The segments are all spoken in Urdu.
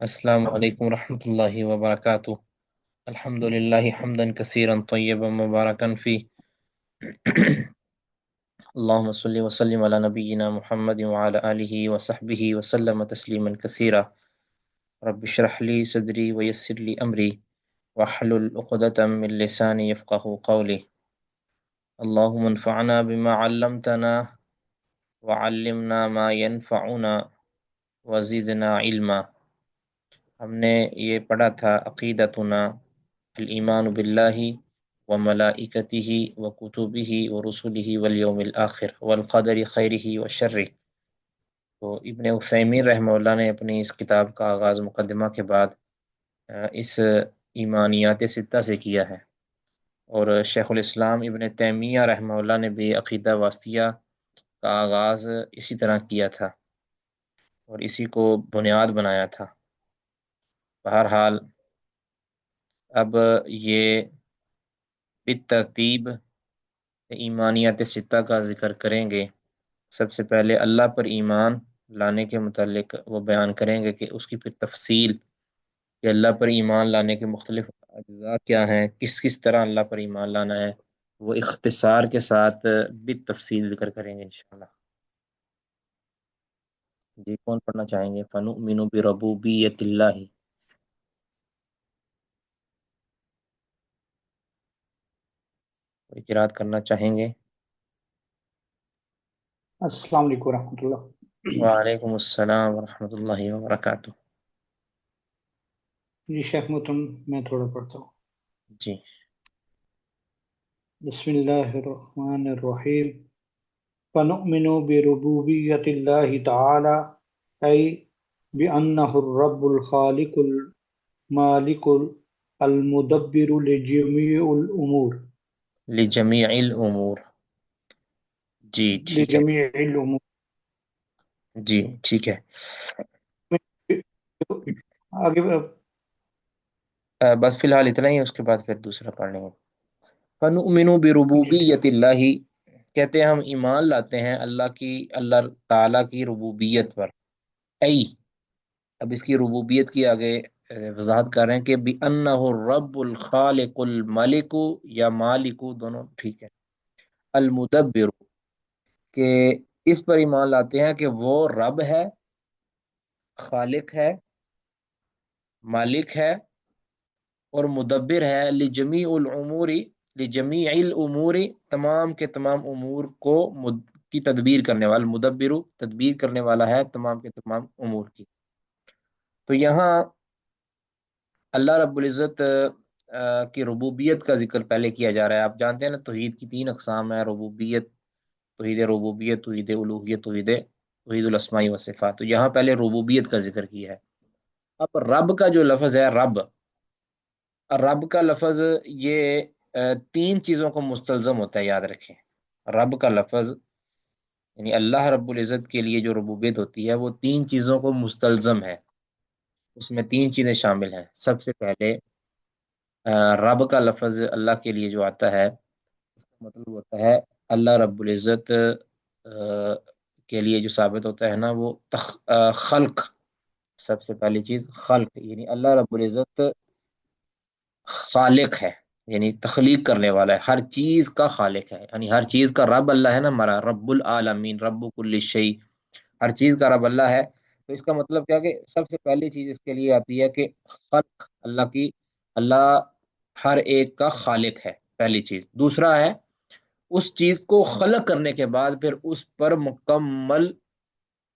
السلام علیکم ورحمۃ اللہ وبرکاتہ۔ الحمد للہ حمدا کثیرا طیبا مبارکا فی اللہم صلی وسلم علی نبینا محمد وعلی آلہ وصحبہ وسلم تسلیما کثیرا۔ رب اشرح لی صدری ویسر لی امری واحلل عقدۃ من لسانی یفقہوا قولی۔ اللہم انفعنا بما علمتنا وعلمنا ما ينفعنا وزدنا علما۔ ہم نے یہ پڑھا تھا عقیدتنا الایمان باللہ و ملائکتہ و کتبہ و رسلہ والیوم الآخر والقدر خیرہ و شرہ۔ تو ابن عثیمین رحمہ اللہ نے اپنی اس کتاب کا آغاز مقدمہ کے بعد اس ایمانیات ستہ سے کیا ہے، اور شیخ الاسلام ابن تیمیہ رحمہ اللہ نے بھی عقیدہ واسطیہ کا آغاز اسی طرح کیا تھا اور اسی کو بنیاد بنایا تھا۔ بہرحال اب یہ بالترتیب ایمانیات ستہ کا ذکر کریں گے۔ سب سے پہلے اللہ پر ایمان لانے کے متعلق وہ بیان کریں گے کہ اس کی پھر تفصیل کہ اللہ پر ایمان لانے کے مختلف اجزاء کیا ہیں، کس کس طرح اللہ پر ایمان لانا ہے، وہ اختصار کے ساتھ بالتفصیل ذکر کریں گے انشاءاللہ۔ جی کون پڑھنا چاہیں گے؟ فَنُؤْمِنُ بِرُبُوبِيَّةِ اللَّهِ، کوئی قرات کرنا چاہیں گے؟ السلام علیکم ورحمۃ اللہ۔ وعلیکم السلام ورحمۃ اللہ وبرکاتہ۔ جی شیخ محترم، میں تھوڑا پڑھتا ہوں۔ جی بسم اللہ الرحمن الرحیم۔ فنؤمن بربوبیت اللہ تعالی ای بأنہ الرب الخالق المالک المدبر لجمیع الامور لجمیع الامور، جی ٹھیک ہے، لجمیع الامور۔ جی ٹھیک ہے۔ آگے بس فی الحال اتنا ہی، اس کے بعد پھر دوسرا پڑھ لیں گے۔ فَنُؤْمِنُ بِرُبُوبِيَّةِ اللَّهِ، کہتے ہیں ہم ایمان لاتے ہیں اللہ تعالیٰ کی ربوبیت پر۔ ای، اب اس کی ربوبیت کی آگے وضاحت کر رہے ہیں کہ بِأَنَّهُ الرَّبُّ الْخَالِقُ الْمَلِكُ یا مالک دونوں ٹھیک ہے، المدبر، کہ اس پر ایمان لاتے ہیں کہ وہ رب ہے، خالق ہے، مالک ہے اور مدبر ہے، لجمیع الامور، لجمیع الامور، تمام کے تمام امور کو کی تدبیر کرنے والا، مدبر تدبیر کرنے والا ہے تمام کے تمام امور کی۔ تو یہاں اللہ رب العزت کی ربوبیت کا ذکر پہلے کیا جا رہا ہے۔ آپ جانتے ہیں نا توحید کی تین اقسام ہیں، ربوبیت، ربوبیت، توحید الوہیت، توحید الاسماء والصفات۔ تو یہاں پہلے ربوبیت کا ذکر کیا ہے۔ اب رب کا جو لفظ ہے، رب کا لفظ یہ تین چیزوں کو مستلزم ہوتا ہے، یاد رکھیں۔ رب کا لفظ یعنی اللہ رب العزت کے لیے جو ربوبیت ہوتی ہے وہ تین چیزوں کو مستلزم ہے، اس میں تین چیزیں شامل ہیں۔ سب سے پہلے رب کا لفظ اللہ کے لیے جو آتا ہے اس کا مطلب ہوتا ہے اللہ رب العزت کے لیے جو ثابت ہوتا ہے نا وہ خلق، سب سے پہلی چیز خلق، یعنی اللہ رب العزت خالق ہے، یعنی تخلیق کرنے والا ہے، ہر چیز کا خالق ہے، یعنی ہر چیز کا رب اللہ ہے نا ہمارا، رب العالمین، رب کل شیء، ہر چیز کا رب اللہ ہے۔ تو اس کا مطلب کیا کہ سب سے پہلی چیز اس کے لیے آتی ہے کہ خلق، اللہ ہر ایک کا خالق ہے، پہلی چیز۔ دوسرا ہے اس چیز کو خلق کرنے کے بعد پھر اس پر مکمل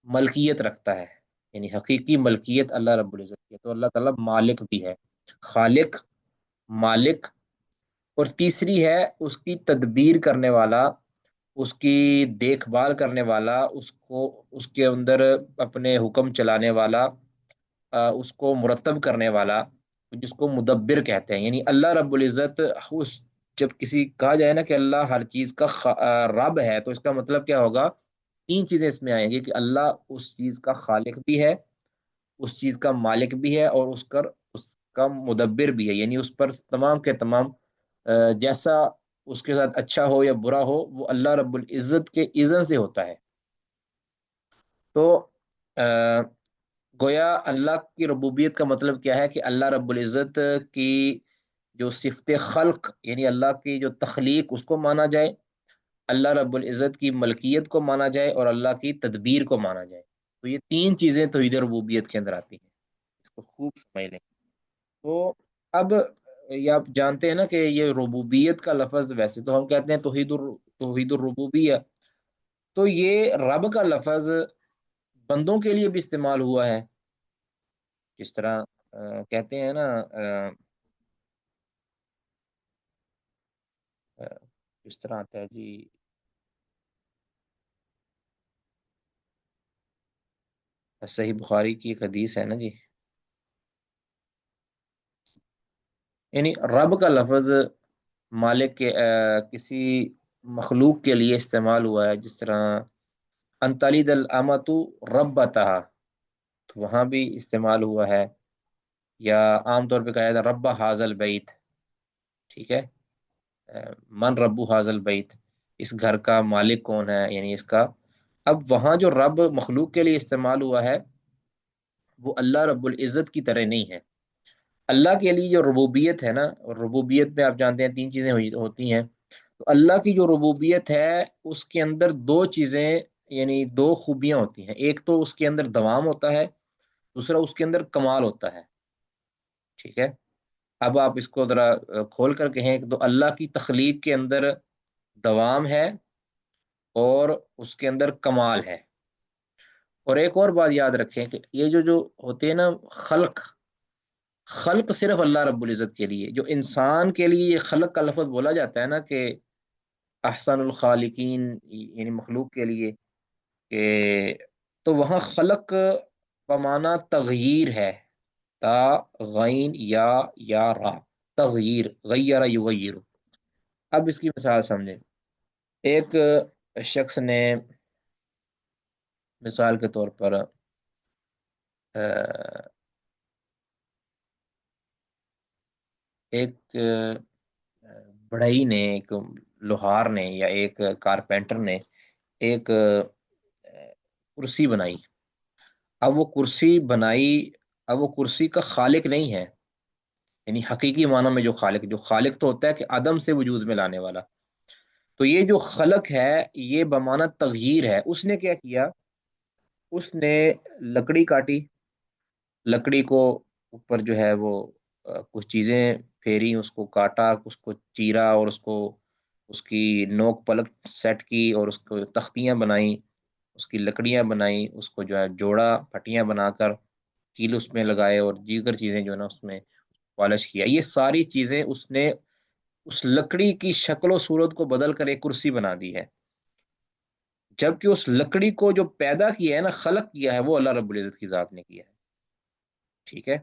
ملکیت رکھتا ہے، یعنی حقیقی ملکیت اللہ رب العزت کی ہے۔ تو اللہ تعالیٰ مالک بھی ہے، خالق، مالک، اور تیسری ہے اس کی تدبیر کرنے والا، اس کی دیکھ بھال کرنے والا، اس کے اندر اپنے حکم چلانے والا، اس کو مرتب کرنے والا، جس کو مدبر کہتے ہیں۔ یعنی اللہ رب العزت جب کسی کہا جائے نا کہ اللہ ہر چیز کا رب ہے، تو اس کا مطلب کیا ہوگا؟ تین چیزیں اس میں آئیں گی کہ اللہ اس چیز کا خالق بھی ہے، اس چیز کا مالک بھی ہے، اور اس کا مدبر بھی ہے، یعنی اس پر تمام کے تمام جیسا اس کے ساتھ اچھا ہو یا برا ہو وہ اللہ رب العزت کے اذن سے ہوتا ہے۔ تو گویا اللہ کی ربوبیت کا مطلب کیا ہے کہ اللہ رب العزت کی جو صفت خلق یعنی اللہ کی جو تخلیق اس کو مانا جائے، اللہ رب العزت کی ملکیت کو مانا جائے، اور اللہ کی تدبیر کو مانا جائے۔ تو یہ تین چیزیں توحید ربوبیت کے اندر آتی ہیں، اس کو خوب سمجھ لیں۔ تو اب یہ آپ جانتے ہیں نا کہ یہ ربوبیت کا لفظ، ویسے تو ہم کہتے ہیں توحید الربوبیہ، تو یہ رب کا لفظ بندوں کے لیے بھی استعمال ہوا ہے، جس طرح کہتے ہیں نا آ، کس طرح آتا ہے جی، صحیح بخاری کی ایک حدیث ہے نا جی، یعنی رب کا لفظ مالک کے کسی مخلوق کے لیے استعمال ہوا ہے، جس طرح انتلید الامۃ ربتہا، تو وہاں بھی استعمال ہوا ہے، یا عام طور پہ کہا جاتا ہے رب حاضل بیت، ٹھیک ہے، من ربو حاضل بیت، اس گھر کا مالک کون ہے، یعنی اس کا۔ اب وہاں جو رب مخلوق کے لیے استعمال ہوا ہے وہ اللہ رب العزت کی طرح نہیں ہے۔ اللہ کے لیے جو ربوبیت ہے نا، اور ربوبیت میں آپ جانتے ہیں تین چیزیں ہوتی ہیں، تو اللہ کی جو ربوبیت ہے اس کے اندر دو چیزیں، یعنی دو خوبیاں ہوتی ہیں، ایک تو اس کے اندر دوام ہوتا ہے، دوسرا اس کے اندر کمال ہوتا ہے، ٹھیک ہے۔ اب آپ اس کو ذرا کھول کر کہیں کہ تو اللہ کی تخلیق کے اندر دوام ہے اور اس کے اندر کمال ہے۔ اور ایک اور بات یاد رکھیں کہ یہ جو ہوتے ہیں نا خلق، خلق صرف اللہ رب العزت کے لیے، جو انسان کے لیے یہ خلق کا لفظ بولا جاتا ہے نا کہ احسن الخالقین، یعنی مخلوق کے لیے کہ، تو وہاں خلق بمعنی تغییر ہے، تا غین یا را، تغییر، غیر یغیر۔ اب اس کی مثال سمجھیں، ایک شخص نے مثال کے طور پر ایک بڑھئی نے، ایک لوہار نے یا ایک کارپینٹر نے ایک کرسی بنائی۔ اب وہ کرسی بنائی، اب وہ کرسی کا خالق نہیں ہے، یعنی حقیقی معنی میں جو خالق تو ہوتا ہے کہ عدم سے وجود میں لانے والا، تو یہ جو خلق ہے یہ بمعنی تغییر ہے۔ اس نے کیا کیا، اس نے لکڑی کاٹی، لکڑی کو اوپر جو ہے وہ کچھ چیزیں پھیری، اس کو کاٹا، اس کو چیرا، اور اس کو اس کی نوک پلک سیٹ کی، اور اس کو تختیاں بنائیں، اس کی لکڑیاں بنائیں، اس کو جو ہے جوڑا، پھٹیاں بنا کر کیل اس میں لگائے، اور دیگر چیزیں جو ہے نا اس میں پالش کیا۔ یہ ساری چیزیں اس نے اس لکڑی کی شکل و صورت کو بدل کر ایک کرسی بنا دی ہے، جبکہ اس لکڑی کو جو پیدا کیا ہے نا، خلق کیا ہے، وہ اللہ رب العزت کی ذات نے کیا ہے، ٹھیک ہے۔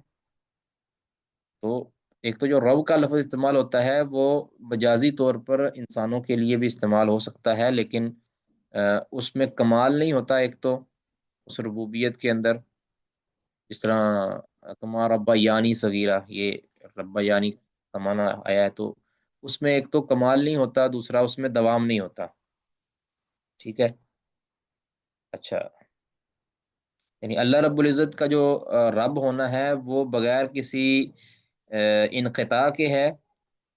تو ایک تو جو رب کا لفظ استعمال ہوتا ہے وہ مجازی طور پر انسانوں کے لیے بھی استعمال ہو سکتا ہے، لیکن اس میں کمال نہیں ہوتا، ایک تو اس ربوبیت کے اندر، جس طرح کما ربا یعنی صغیرہ، یہ ربا یعنی کا معنی آیا ہے، تو اس میں ایک تو کمال نہیں ہوتا، دوسرا اس میں دوام نہیں ہوتا، ٹھیک ہے۔ اچھا، یعنی اللہ رب العزت کا جو رب ہونا ہے وہ بغیر کسی انقطاع کے ہے،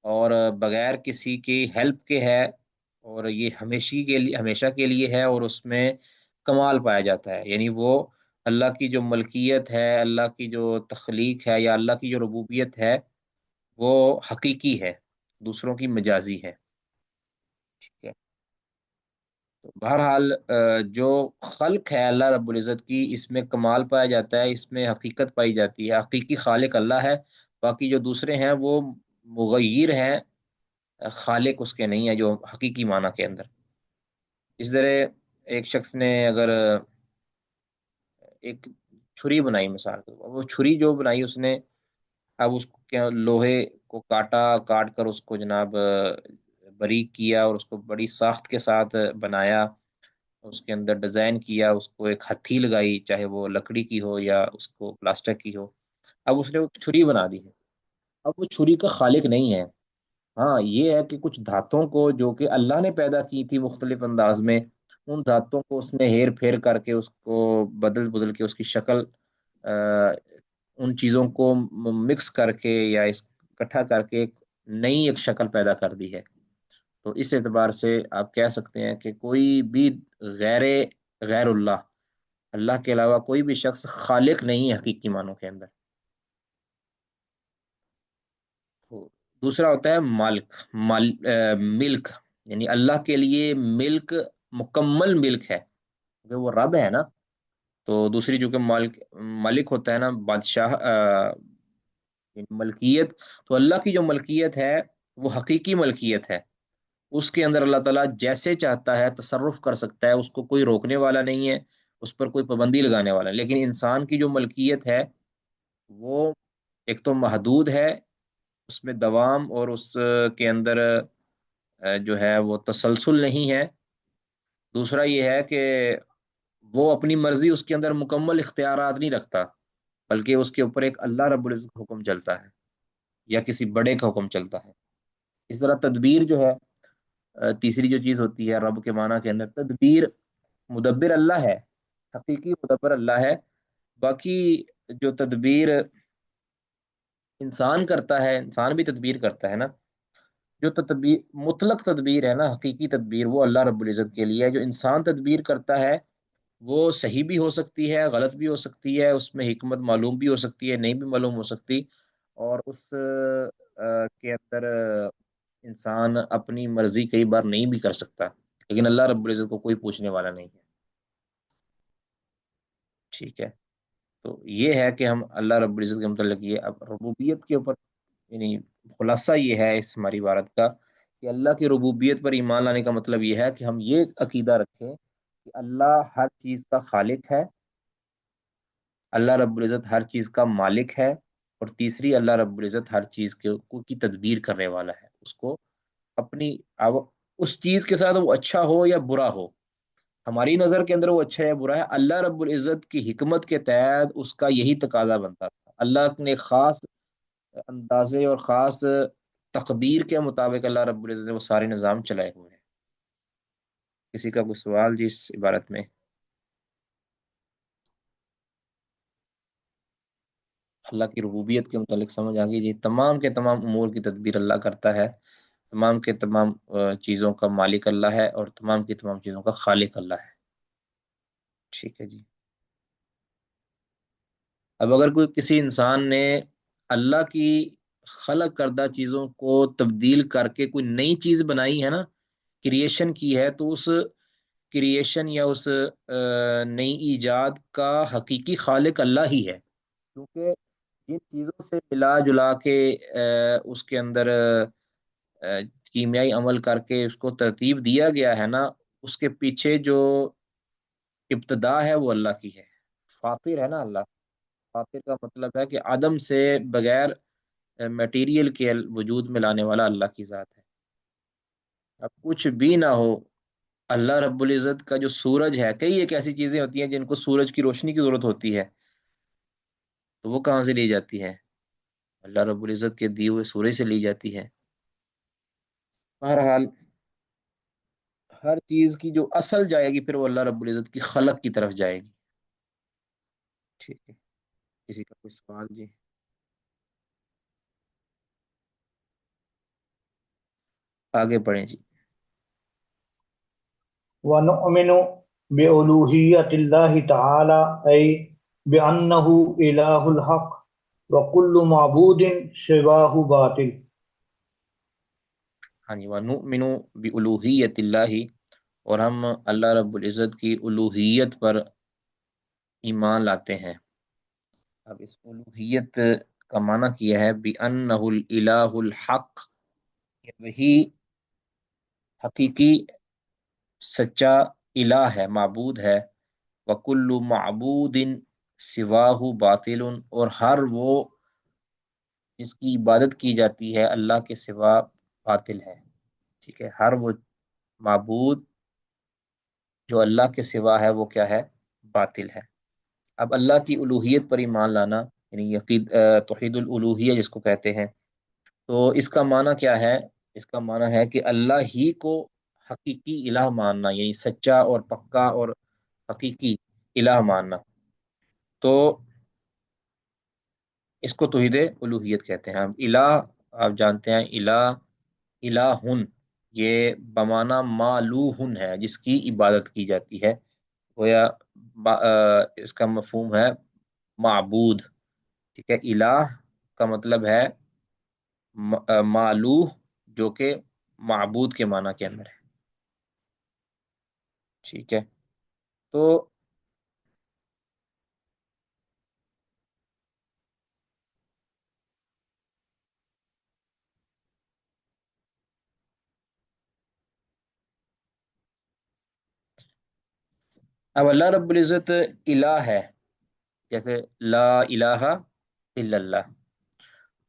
اور بغیر کسی کی ہیلپ کے ہے، اور یہ ہمیشہ کے لیے ہے، اور اس میں کمال پایا جاتا ہے، یعنی وہ اللہ کی جو ملکیت ہے، اللہ کی جو تخلیق ہے، یا اللہ کی جو ربوبیت ہے، وہ حقیقی ہے، دوسروں کی مجازی ہے، ٹھیک ہے۔ تو بہرحال جو خلق ہے اللہ رب العزت کی، اس میں کمال پایا جاتا ہے، اس میں حقیقت پائی جاتی ہے، حقیقی خالق اللہ ہے، باقی جو دوسرے ہیں وہ مغیر ہیں، خالق اس کے نہیں ہے جو حقیقی معنی کے اندر۔ اس طرح ایک شخص نے اگر ایک چھری بنائی، مثال کے طور پر، وہ چھری جو بنائی اس نے، اب اس کو کیا، لوہے کو کاٹ کر اس کو جناب باریک کیا، اور اس کو بڑی ساخت کے ساتھ بنایا، اس کے اندر ڈیزائن کیا، اس کو ایک ہتھی لگائی، چاہے وہ لکڑی کی ہو یا اس کو پلاسٹک کی ہو، اب اس نے وہ چھری بنا دی ہے۔ اب وہ چھری کا خالق نہیں ہے، ہاں یہ ہے کہ کچھ دھاتوں کو جو کہ اللہ نے پیدا کی تھی مختلف انداز میں، ان دھاتوں کو اس نے ہیر پھیر کر کے اس کو بدل بدل کے اس کی شکل ان چیزوں کو مکس کر کے یا اکٹھا کر کے ایک نئی ایک شکل پیدا کر دی ہے۔ تو اس اعتبار سے آپ کہہ سکتے ہیں کہ کوئی بھی غیر غیر اللہ، اللہ کے علاوہ کوئی بھی شخص خالق نہیں ہے حقیقی معنوں کے اندر۔ تو دوسرا ہوتا ہے مالک، ملک، یعنی اللہ کے لیے ملک مکمل ملک ہے کیونکہ وہ رب ہے نا۔ تو دوسری جو کہ مالک مالک ہوتا ہے نا، بادشاہ، یعنی ملکیت، تو اللہ کی جو ملکیت ہے وہ حقیقی ملکیت ہے، اس کے اندر اللہ تعالیٰ جیسے چاہتا ہے تصرف کر سکتا ہے، اس کو کوئی روکنے والا نہیں ہے، اس پر کوئی پابندی لگانے والا ہے۔ لیکن انسان کی جو ملکیت ہے وہ ایک تو محدود ہے، اس میں دوام اور اس کے اندر جو ہے وہ تسلسل نہیں ہے۔ دوسرا یہ ہے کہ وہ اپنی مرضی اس کے اندر مکمل اختیارات نہیں رکھتا، بلکہ اس کے اوپر ایک اللہ رب العزت کا حکم چلتا ہے یا کسی بڑے کا حکم چلتا ہے۔ اس طرح تدبیر جو ہے، تیسری جو چیز ہوتی ہے رب کے معنی کے اندر، تدبیر، مدبر اللہ ہے، حقیقی مدبر اللہ ہے۔ باقی جو تدبیر انسان کرتا ہے، انسان بھی تدبیر کرتا ہے نا، جو تدبیر مطلق تدبیر ہے نا، حقیقی تدبیر وہ اللہ رب العزت کے لیے ہے۔ جو انسان تدبیر کرتا ہے وہ صحیح بھی ہو سکتی ہے، غلط بھی ہو سکتی ہے، اس میں حکمت معلوم بھی ہو سکتی ہے، نہیں بھی معلوم ہو سکتی، اور اس کے اندر انسان اپنی مرضی کئی بار نہیں بھی کر سکتا، لیکن اللہ رب العزت کو کوئی پوچھنے والا نہیں ہے۔ ٹھیک ہے، تو یہ ہے کہ ہم اللہ رب العزت کے متعلق یہ اب ربوبیت کے اوپر، یعنی خلاصہ یہ ہے اس ہماری عبارت کا کہ اللہ کی ربوبیت پر ایمان لانے کا مطلب یہ ہے کہ ہم یہ عقیدہ رکھیں کہ اللہ ہر چیز کا خالق ہے، اللہ رب العزت ہر چیز کا مالک ہے، اور تیسری اللہ رب العزت ہر چیز کی تدبیر کرنے والا ہے، اس کو اپنی اب اس چیز کے ساتھ وہ اچھا ہو یا برا ہو، ہماری نظر کے اندر وہ اچھا ہے برا ہے، اللہ رب العزت کی حکمت کے تحت اس کا یہی تقاضا بنتا تھا۔ اللہ نے خاص اندازے اور خاص تقدیر کے مطابق اللہ رب العزت نے وہ سارے نظام چلائے ہوئے ہیں۔ کسی کا کوئی سوال جی اس عبارت میں؟ اللہ کی ربوبیت کے متعلق سمجھ آ گئی جی؟ تمام کے تمام امور کی تدبیر اللہ کرتا ہے، تمام کے تمام چیزوں کا مالک اللہ ہے، اور تمام کی تمام چیزوں کا خالق اللہ ہے۔ ٹھیک ہے جی۔ اب اگر کوئی کسی انسان نے اللہ کی خلق کردہ چیزوں کو تبدیل کر کے کوئی نئی چیز بنائی ہے نا، کریشن کی ہے، تو اس کریشن یا اس نئی ایجاد کا حقیقی خالق اللہ ہی ہے، کیونکہ جن چیزوں سے ملا جلا کے اس کے اندر کیمیائی عمل کر کے اس کو ترتیب دیا گیا ہے نا، اس کے پیچھے جو ابتدا ہے وہ اللہ کی ہے۔ فاطر ہے نا اللہ، فاطر کا مطلب ہے کہ عدم سے، بغیر میٹیریل کے وجود میں لانے والا اللہ کی ذات ہے۔ اب کچھ بھی نہ ہو، اللہ رب العزت کا جو سورج ہے، کئی ایک ایسی چیزیں ہوتی ہیں جن کو سورج کی روشنی کی ضرورت ہوتی ہے، تو وہ کہاں سے لی جاتی ہے؟ اللہ رب العزت کے دیے ہوئے سورج سے لی جاتی ہے۔ بہرحال ہر چیز کی جو اصل جائے گی پھر وہ اللہ رب العزت کی خلق کی طرف جائے گی۔ ٹھیک ہے، کسی کا کوئی سوال جی؟ آگے پڑھیں جی۔ ونؤمن بألوهية الله تعالى أي بأنه إله الحق وكل معبود سواه باطل۔ ہاں جی، وَنُؤْمِنُ بِأُلُوهِيَّةِ اللَّهِ، اور ہم اللہ رب العزت کی الوہیت پر ایمان لاتے ہیں۔ اب اس الوہیت کا معنی کیا ہے بِأَنَّهُ الْإِلَٰهُ الْحَقُّ، کہ وہی حقیقی سچا الہ ہے، معبود ہے، وَكُلُّ مَعْبُودٍ سِوَاهُ باطل، اور ہر وہ جس کی عبادت کی جاتی ہے اللہ کے سوا باطل ہے۔ ٹھیک ہے، ہر وہ معبود جو اللہ کے سوا ہے وہ کیا ہے؟ باطل ہے۔ اب اللہ کی الوہیت پر ایمان لانا، یعنی توحید الالوہیہ جس کو کہتے ہیں، تو اس کا معنی کیا ہے؟ اس کا معنی ہے کہ اللہ ہی کو حقیقی الہ ماننا، یعنی سچا اور پکا اور حقیقی الہ ماننا۔ تو اس کو توحید الوہیت کہتے ہیں. اب الہ آپ جانتے ہیں، الہ الہن یہ بمانہ معلوہن ہے، جس کی عبادت کی جاتی ہے. گویا اس کا مفہوم ہے معبود. ٹھیک ہے، الہ کا مطلب ہے معلوہ، جو کہ معبود کے معنی کے اندر ہے. ٹھیک ہے. تو اب اللہ رب العزت الہ ہے، جیسے لا الہ الا اللہ.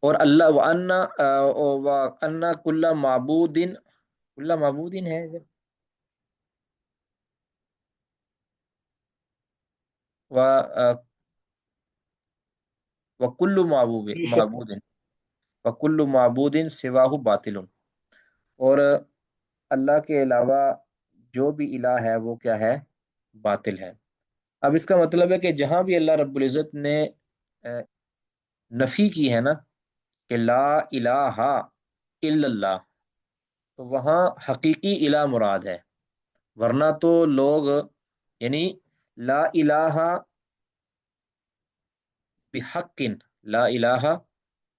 اور اللہ وَأَنَّ کل معبود ہے. و وکل معبود بے شک معبود وکل معبود سواہ باطل. اور اللہ کے علاوہ جو بھی الہ ہے وہ کیا ہے؟ باطل ہے. اب اس کا مطلب ہے کہ جہاں بھی اللہ رب العزت نے آ، نفی کی ہے نا، کہ لا الہ الا اللہ، تو وہاں حقیقی الہ مراد ہے. ورنہ تو لوگ، یعنی لا الہ بحق، لا الہ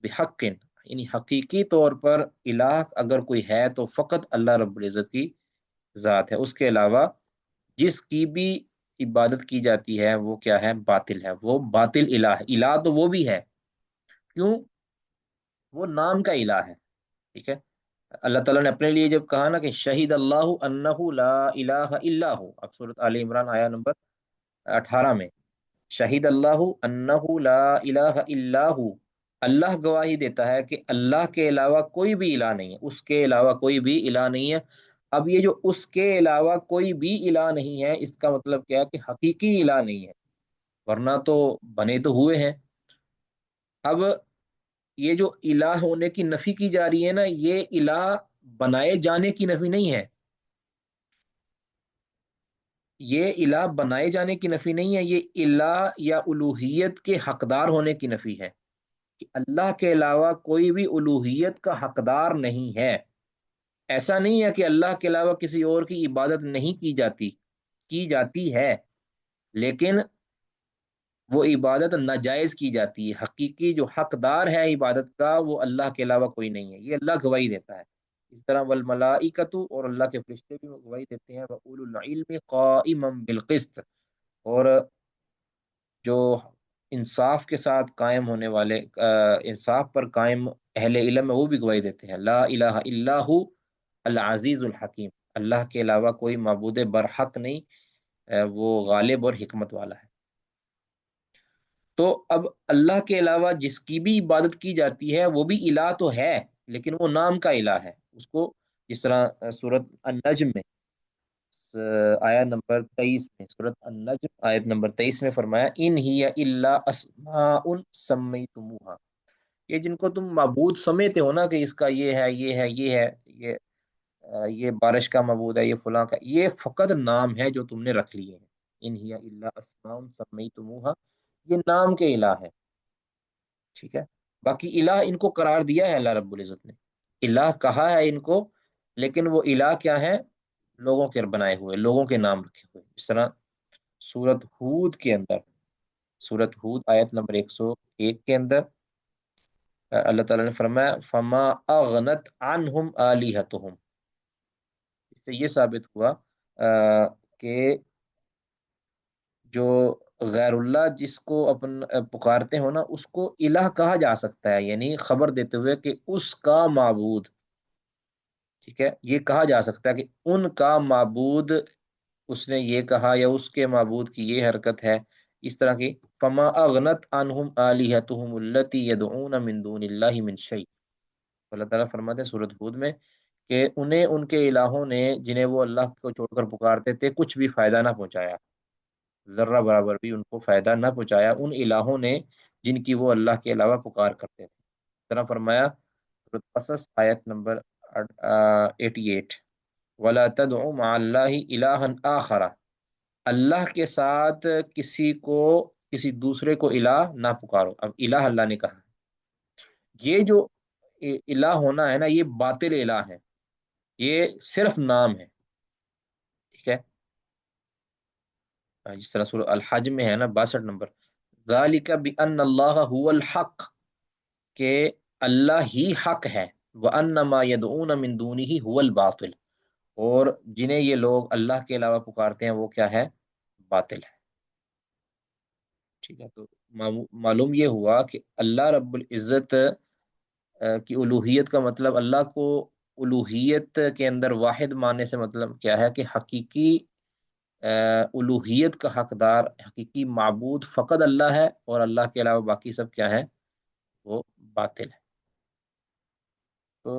بحق، یعنی حقیقی طور پر الہ اگر کوئی ہے تو فقط اللہ رب العزت کی ذات ہے. اس کے علاوہ جس کی بھی عبادت کی جاتی ہے وہ کیا ہے؟ باطل ہے. وہ باطل الہ ہے. الہ تو وہ بھی ہے، کیوں؟ وہ نام کا الہ ہے. ٹھیک ہے. اللہ تعالیٰ نے اپنے لیے جب کہا نا کہ شہید اللہ انہ لا الہ الا ہو، اب سورۃ آل عمران آیا نمبر 18 میں، شہید اللہ انہ لا الہ الا ہو، اللہ گواہی دیتا ہے کہ اللہ کے علاوہ کوئی بھی الہ نہیں ہے، اس کے علاوہ کوئی بھی الہ نہیں ہے. اب یہ جو اس کے علاوہ کوئی بھی الہ نہیں ہے، اس کا مطلب کیا ہے؟ کہ حقیقی الہ نہیں ہے، ورنہ تو بنے تو ہوئے ہیں. اب یہ جو الہ ہونے کی نفی کی جا رہی ہے نا، یہ الہ بنائے جانے کی نفی نہیں ہے. یہ الہ بنائے جانے کی نفی نہیں ہے، یہ الہ یا الوہیت کے حقدار ہونے کی نفی ہے، کہ اللہ کے علاوہ کوئی بھی الوہیت کا حقدار نہیں ہے. ایسا نہیں ہے کہ اللہ کے علاوہ کسی اور کی عبادت نہیں کی جاتی، کی جاتی ہے، لیکن وہ عبادت ناجائز کی جاتی ہے. حقیقی جو حقدار ہے عبادت کا وہ اللہ کے علاوہ کوئی نہیں ہے، یہ اللہ گواہی دیتا ہے. اس طرح والملائکۃ، اور اللہ کے فرشتے بھی گواہی دیتے ہیں، وَأُولُو الْعِلْمِ قَائِمًا بِالْقِسْطِ، اور جو انصاف کے ساتھ قائم ہونے والے، انصاف پر قائم اہل علم ہے، وہ بھی گواہی دیتے ہیں لا الہ الا ہو العزیز الحکیم، اللہ کے علاوہ کوئی معبود برحق نہیں، وہ غالب اور حکمت والا ہے. تو اب اللہ کے علاوہ جس کی بھی عبادت کی جاتی ہے وہ بھی الہ تو ہے، لیکن وہ نام کا الہ ہے. اس کو جس طرح سورۃ النجم میں آیت نمبر 23 میں، سورۃ النجم آیت نمبر 23 میں فرمایا ان ہی الا اسماء سمیتموہا، یہ جن کو تم معبود سمجھتے ہو نا، کہ اس کا یہ ہے، یہ ہے، یہ ہے، یہ بارش کا معبود ہے، یہ فلاں کا، یہ فقط نام ہے جو تم نے رکھ لیے ہیں. ان ہی الا اسماء سمیتموہا، یہ نام کے الہ ہے. ٹھیک ہے. باقی الہ ان کو قرار دیا ہے اللہ رب العزت نے، الہ کہا ہے ان کو، لیکن وہ الہ کیا ہے؟ لوگوں کے بنائے ہوئے، لوگوں کے نام رکھے ہوئے. اس طرح سورت ہود کے اندر، سورت ہود آیت نمبر 101 کے اندر اللہ تعالیٰ نے فرمایا فما اغنت عنہم آلیہتہم. اس سے یہ ثابت ہوا کہ جو غیر اللہ جس کو اپن پکارتے ہو نا، اس کو الہ کہا جا سکتا ہے، یعنی خبر دیتے ہوئے کہ اس کا معبود. ٹھیک ہے، یہ کہا جا سکتا ہے کہ ان کا معبود، اس نے یہ کہا، یا اس کے معبود کی یہ حرکت ہے. اس طرح کی فما اغنت عنہم آلیہتہم التی یدعون من دون اللہ من شیء. اللہ تعالیٰ فرماتے ہیں سورۃ ہود میں کہ انہیں ان کے الہوں نے، جنہیں وہ اللہ کو چھوڑ کر پکارتے تھے، کچھ بھی فائدہ نہ پہنچایا، ذرہ برابر بھی ان کو فائدہ نہ پہنچایا ان الہوں نے جن کی وہ اللہ کے علاوہ پکار کرتے تھے. اس طرح فرمایا سورۃ قصص آیت نمبر 88 وَلَا تَدْعُ مَعَ اللَّهِ إِلَٰهًا آخَرَ، اللہ کے ساتھ کسی دوسرے کو الہ نہ پکارو. اب الہ اللہ نے کہا، یہ جو الہ ہونا ہے نا، یہ باطل الہ ہے، یہ صرف نام ہے، ٹھیک ہے؟ جس طرح سورہ الحج میں ہے نا 62 نمبر، ذالک بان اللہ هو الحق، کہ اللہ ہی حق ہے، وان ما يدعون من دونه هو الباطل، اور جنہیں یہ لوگ اللہ کے علاوہ پکارتے ہیں وہ کیا ہے؟ باطل ہے، ٹھیک ہے؟ تو معلوم یہ ہوا کہ اللہ رب العزت کی الوہیت کا مطلب، اللہ کو الوہیت کے اندر واحد ماننے سے مطلب کیا ہے؟ کہ حقیقی الوہیت کا حقدار، حقیقی معبود فقط اللہ ہے، اور اللہ کے علاوہ باقی سب کیا ہے؟ وہ باطل ہے۔ تو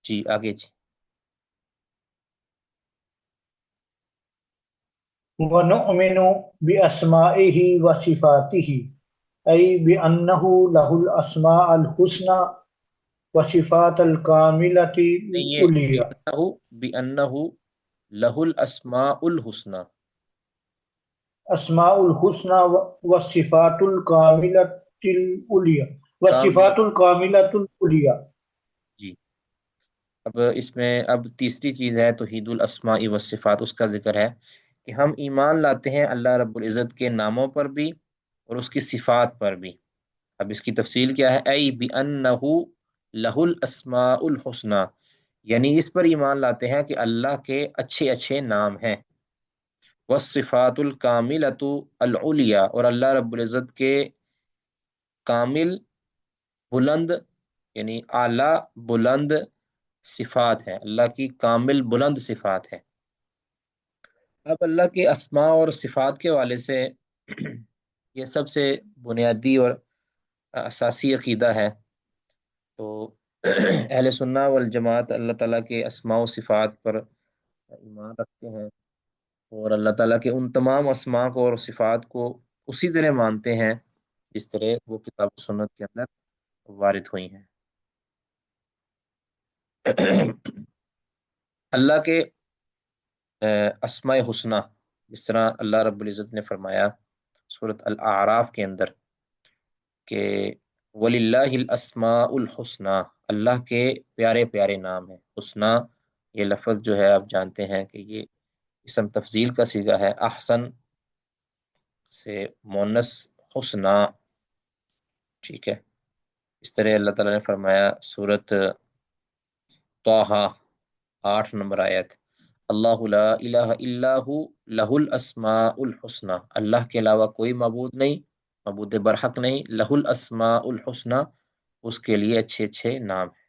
جی آگے جی۔ ونؤمن بأسمائه وصفاته أي بأنه له الأسماء الحسنى وصفات الكاملة نہیں، یہ العليا. بِأَنَّهُ لَهُ الْأَسْمَاءُ الْحُسْنَى، أسماء الحسنى والصفات الكاملة العليا کامل، والصفات الكاملة العليا. جی۔ اب اس میں اب تیسری چیز ہے توحید الاسماء والصفات، اس کا ذکر ہے کہ ہم ایمان لاتے ہیں اللہ رب العزت کے ناموں پر بھی اور اس کی صفات پر بھی۔ اب اس کی تفصیل کیا ہے؟ ای بِأَنَّهُ لَهُ الْأَسْمَاءُ الْحُسْنَى، یعنی اس پر ایمان لاتے ہیں کہ اللہ کے اچھے اچھے نام ہیں، والصفات الکاملۃ العلیاء، اور اللہ رب العزت کے کامل بلند، یعنی اعلیٰ بلند صفات ہیں، اللہ کی کامل بلند صفات ہیں۔ اب اللہ کے اسماء اور صفات کے حوالے سے یہ سب سے بنیادی اور اساسی عقیدہ ہے۔ تو اہل سنہ والجماعت اللہ تعالیٰ کے اسماء و صفات پر ایمان رکھتے ہیں، اور اللہ تعالیٰ کے ان تمام اسماء کو اور صفات کو اسی طرح مانتے ہیں جس طرح وہ کتاب و سنت کے اندر وارد ہوئی ہیں۔ اللہ کے اسماء حسنہ، جس طرح اللہ رب العزت نے فرمایا سورۃ الاعراف کے اندر کہ وَلِلَّهِ الْأَسْمَاءُ الْحُسْنَى، اللہ کے پیارے پیارے نام ہیں۔ حسنہ یہ لفظ جو ہے آپ جانتے ہیں کہ یہ اسم تفضیل کا صیغہ ہے، احسن سے مونس حسنہ، ٹھیک ہے؟ اس طرح اللہ تعالیٰ نے فرمایا سورۃ طٰہٰ 8 نمبر آیت، اللہ لا الہ الا ہو لہ الاسماء الحسنى، اللہ کے علاوہ کوئی معبود نہیں، معبود برحق نہیں، لہ الاسماء الحسنى، اس کے لیے اچھے اچھے نام ہیں۔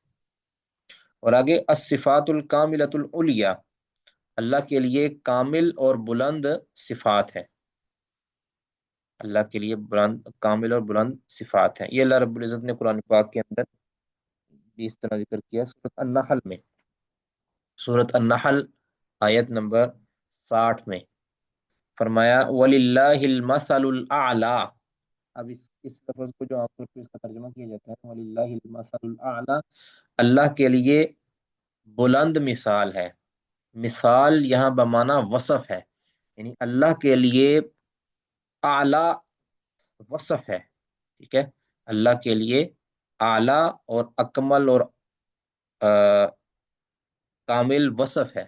اور آگے الصفات الکاملۃ العلیاء، اللہ کے لیے کامل اور بلند صفات ہیں، اللہ کے لیے بلند، کامل اور بلند صفات ہیں۔ یہ اللہ رب العزت نے قرآن پاک کے اندر بھی اس طرح ذکر کیا سورۃ النحل میں، سورۃ النحل آیت نمبر 60 میں فرمایا وَلِلَّهِ الْمَثَلُ الْأَعْلَى۔ اب اس لفظ کو جو عام طور پہ اس کا ترجمہ کیا جاتا ہے وَلِلَّهِ الْمَثَلُ الْأَعْلَى، اللہ کے لیے بلند مثال ہے، مثال یہاں بمعنی وصف ہے، یعنی اللہ کے لیے اعلیٰ وصف ہے، ٹھیک ہے؟ اللہ کے لیے اعلیٰ اور اکمل اور کامل وصف ہے،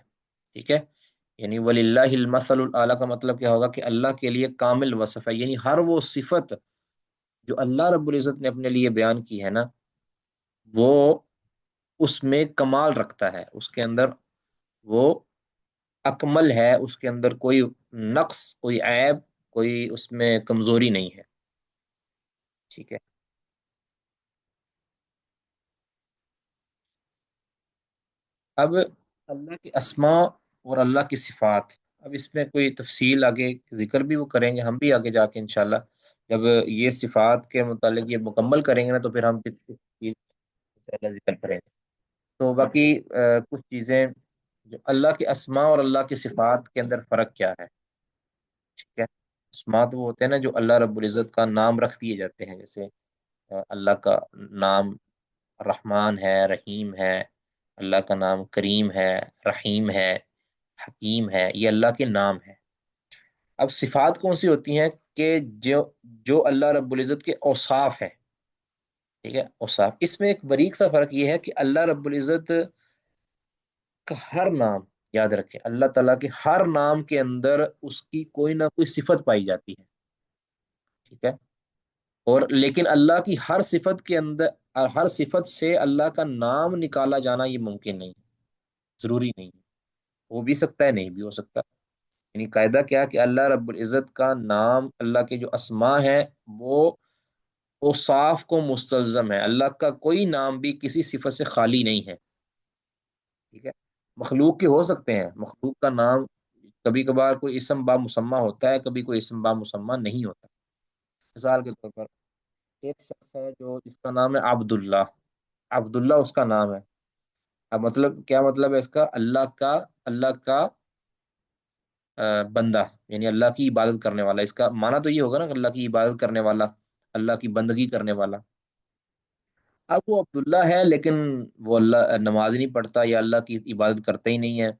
ٹھیک ہے؟ یعنی وللہ المثل الاعلیٰ کا مطلب کیا ہوگا؟ کہ اللہ کے لیے کامل وصف ہے، یعنی ہر وہ صفت جو اللہ رب العزت نے اپنے لیے بیان کی ہے نا، وہ اس میں کمال رکھتا ہے، اس کے اندر وہ اکمل ہے، اس کے اندر کوئی نقص، کوئی عیب، کوئی اس میں کمزوری نہیں ہے، ٹھیک ہے؟ اب اللہ کے اسماء اور اللہ کی صفات، اب اس میں کوئی تفصیل آگے ذکر بھی وہ کریں گے، ہم بھی آگے جا کے انشاءاللہ جب یہ صفات کے متعلق یہ مکمل کریں گے نا، تو پھر ہم ذکر کریں گے۔ تو باقی کچھ چیزیں جو اللہ کے اسماء اور اللہ کی صفات کے اندر فرق کیا ہے، ٹھیک ہے؟ اسماء تو وہ ہوتے ہیں نا جو اللہ رب العزت کا نام رکھ دیے جاتے ہیں، جیسے اللہ کا نام رحمان ہے، رحیم ہے، اللہ کا نام کریم ہے، رحیم ہے، حکیم ہے، یہ اللہ کے نام ہے۔ اب صفات کون سی ہوتی ہیں کہ جو جو اللہ رب العزت کے اوصاف ہیں، ٹھیک ہے، اوصاف، اس میں ایک باریک سا فرق یہ ہے کہ اللہ رب العزت کا ہر نام، یاد رکھیں اللہ تعالیٰ کے ہر نام کے اندر اس کی کوئی نہ کوئی صفت پائی جاتی ہے، ٹھیک ہے، اور لیکن اللہ کی ہر صفت کے اندر، ہر صفت سے اللہ کا نام نکالا جانا یہ ممکن نہیں، ضروری نہیں ہے، ہو بھی سکتا ہے نہیں بھی ہو سکتا، یعنی قاعدہ کیا کہ اللہ رب العزت کا نام، اللہ کے جو اسماء ہیں وہ اوصاف کو مستلزم ہے، اللہ کا کوئی نام بھی کسی صفت سے خالی نہیں ہے، ٹھیک ہے، مخلوق کے ہو سکتے ہیں، مخلوق کا نام کبھی کبھار کوئی اسم با مسمہ ہوتا ہے، کبھی کوئی اسم با مسمہ نہیں ہوتا، مثال کے طور پر ایک شخص ہے جو جس کا نام ہے عبداللہ، عبداللہ اس کا نام ہے، اب مطلب کیا مطلب ہے اس کا، اللہ کا بندہ، یعنی اللہ کی عبادت کرنے والا، اس کا معنی تو یہ ہوگا نا کہ اللہ کی عبادت کرنے والا، اللہ کی بندگی کرنے والا، اب وہ عبداللہ ہے لیکن وہ اللہ نماز نہیں پڑھتا یا اللہ کی عبادت کرتا ہی نہیں ہے،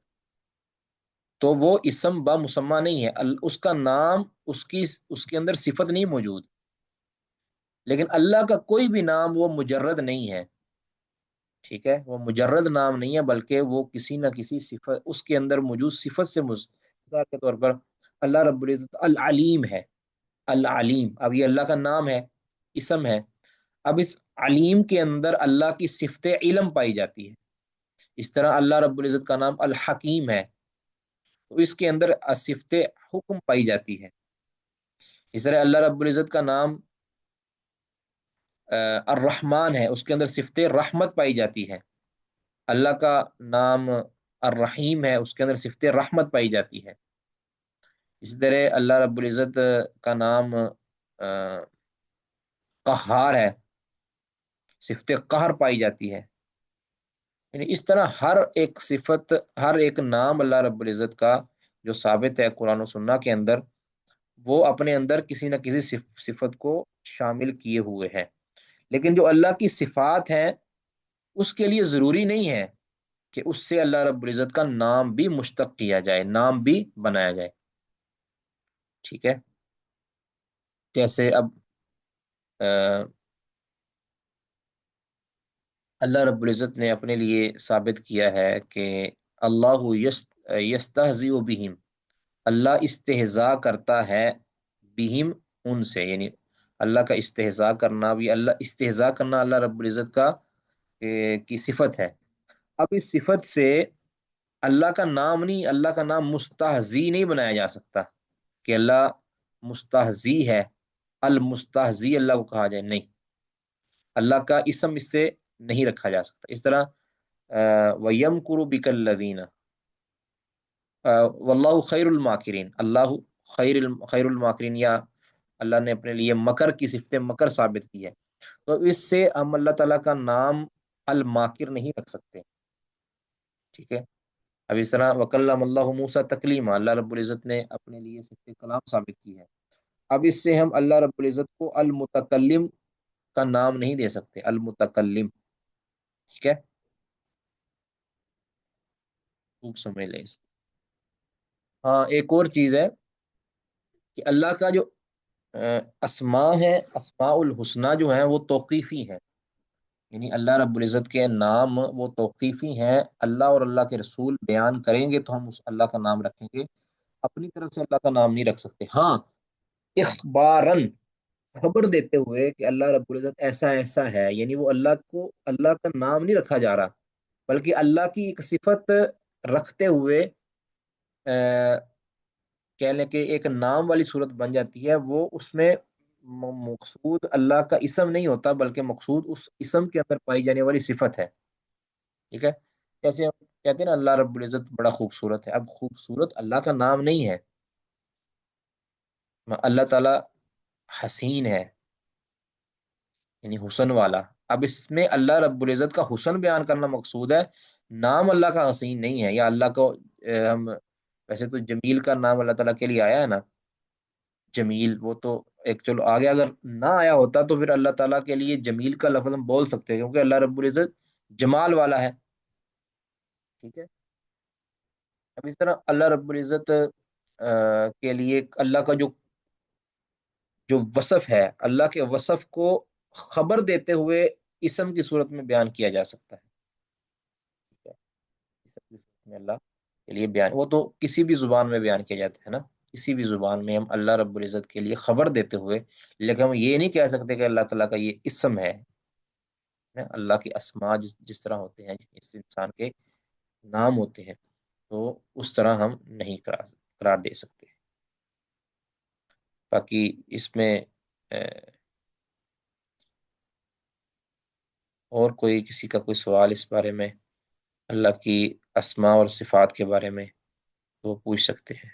تو وہ اسم با مسمہ نہیں ہے، اس کا نام، اس کے اندر صفت نہیں موجود، لیکن اللہ کا کوئی بھی نام وہ مجرد نہیں ہے، ٹھیک ہے، وہ مجرد نام نہیں ہے بلکہ وہ کسی نہ کسی صفت، اس کے اندر موجود صفت سے مثال کے طور پر اللہ رب العزت العلیم ہے، العلیم، اب یہ اللہ کا نام ہے، اسم ہے، اب اس علیم کے اندر اللہ کی صفت علم پائی جاتی ہے، اس طرح اللہ رب العزت کا نام الحکیم ہے، تو اس کے اندر صفت حکم پائی جاتی ہے، اس طرح اللہ رب العزت کا نام الرحمن ہے، اس کے اندر صفت رحمت پائی جاتی ہے، اللہ کا نام الرحیم ہے، اس کے اندر صفت رحمت پائی جاتی ہے، اسی طرح اللہ رب العزت کا نام قہار ہے، صفت قہر پائی جاتی ہے، یعنی اس طرح ہر ایک صفت، ہر ایک نام اللہ رب العزت کا جو ثابت ہے قرآن و سنہ کے اندر، وہ اپنے اندر کسی نہ کسی صفت کو شامل کیے ہوئے ہیں، لیکن جو اللہ کی صفات ہیں اس کے لیے ضروری نہیں ہے کہ اس سے اللہ رب العزت کا نام بھی مشتق کیا جائے، نام بھی بنایا جائے، ٹھیک ہے، جیسے اب اللہ رب العزت نے اپنے لیے ثابت کیا ہے کہ اللہ یستہزئ بہم، اللہ استہزاء کرتا ہے، بہم، ان سے، یعنی اللہ کا استہزاء کرنا بھی، اللہ استہزاء کرنا اللہ رب العزت کا کی صفت ہے، اب اس صفت سے اللہ کا نام نہیں، اللہ کا نام مستہزی نہیں بنایا جا سکتا کہ اللہ مستہزی ہے، المستہزی اللہ کو کہا جائے، نہیں، اللہ کا اسم اس سے نہیں رکھا جا سکتا، اس طرح وَيَمْكُرُ بِكَ الَّذِينَ واللہ خیر الماکرین، اللہ خیر الماکرین، یا اللہ نے اپنے لیے مکر کی صفت مکر ثابت کی ہے، تو اس سے ہم اللہ تعالیٰ کا نام الماکر نہیں رکھ سکتے، ٹھیک ہے، اب اس طرح وکلم اللہ موسیٰ تکلیما، اللہ رب العزت نے اپنے لیے صفت کلام ثابت کی ہے، اب اس سے ہم اللہ رب العزت کو المتکلم کا نام نہیں دے سکتے، المتکلم، ٹھیک ہے، خوب سمجھ لیں اس کو۔ ہاں ایک اور چیز ہے کہ اللہ کا جو اسماء ہے، اسماء الحسنہ جو ہیں وہ توقیفی ہیں، یعنی اللہ رب العزت کے نام وہ توقیفی ہیں، اللہ اور اللہ کے رسول بیان کریں گے تو ہم اس اللہ کا نام رکھیں گے، اپنی طرف سے اللہ کا نام نہیں رکھ سکتے، ہاں اخبارن، خبر دیتے ہوئے کہ اللہ رب العزت ایسا ایسا ہے، یعنی وہ اللہ کو، اللہ کا نام نہیں رکھا جا رہا بلکہ اللہ کی ایک صفت رکھتے ہوئے کہہ لیں کہ ایک نام والی صورت بن جاتی ہے، وہ اس میں مقصود اللہ کا اسم نہیں ہوتا بلکہ مقصود اس اسم کے اندر پائی جانے والی صفت ہے، ٹھیک ہے، جیسے ہم کہتے ہیں نا اللہ رب العزت بڑا خوبصورت ہے، اب خوبصورت اللہ کا نام نہیں ہے، اللہ تعالی حسین ہے، یعنی حسن والا، اب اس میں اللہ رب العزت کا حسن بیان کرنا مقصود ہے، نام اللہ کا حسین نہیں ہے، یا اللہ کو ہم ویسے تو جمیل کا نام اللہ تعالیٰ کے لیے آیا ہے نا، جمیل، وہ تو ایک چلو آگے اگر نہ آیا ہوتا تو پھر اللہ تعالیٰ کے لیے جمیل کا لفظ ہم بول سکتے ہیں کیونکہ اللہ رب العزت جمال والا ہے، ٹھیک ہے، اب اس طرح اللہ رب العزت کے لیے اللہ کا جو وصف ہے، اللہ کے وصف کو خبر دیتے ہوئے اسم کی صورت میں بیان کیا جا سکتا ہے، ٹھیک ہے؟ اسم کی صورت میں اللہ کے لیے بیان، وہ تو کسی بھی زبان میں بیان کیا جاتا ہے نا، کسی بھی زبان میں ہم اللہ رب العزت کے لیے خبر دیتے ہوئے، لیکن ہم یہ نہیں کہہ سکتے کہ اللہ تعالیٰ کا یہ اسم ہے نا، اللہ کے اسماء جس طرح ہوتے ہیں، اس انسان کے نام ہوتے ہیں، تو اس طرح ہم نہیں قرار دے سکتے۔ باقی اس میں اور کوئی کسی کا کوئی سوال اس بارے میں، اللہ کی اسماء اور صفات کے بارے میں، تو وہ پوچھ سکتے ہیں۔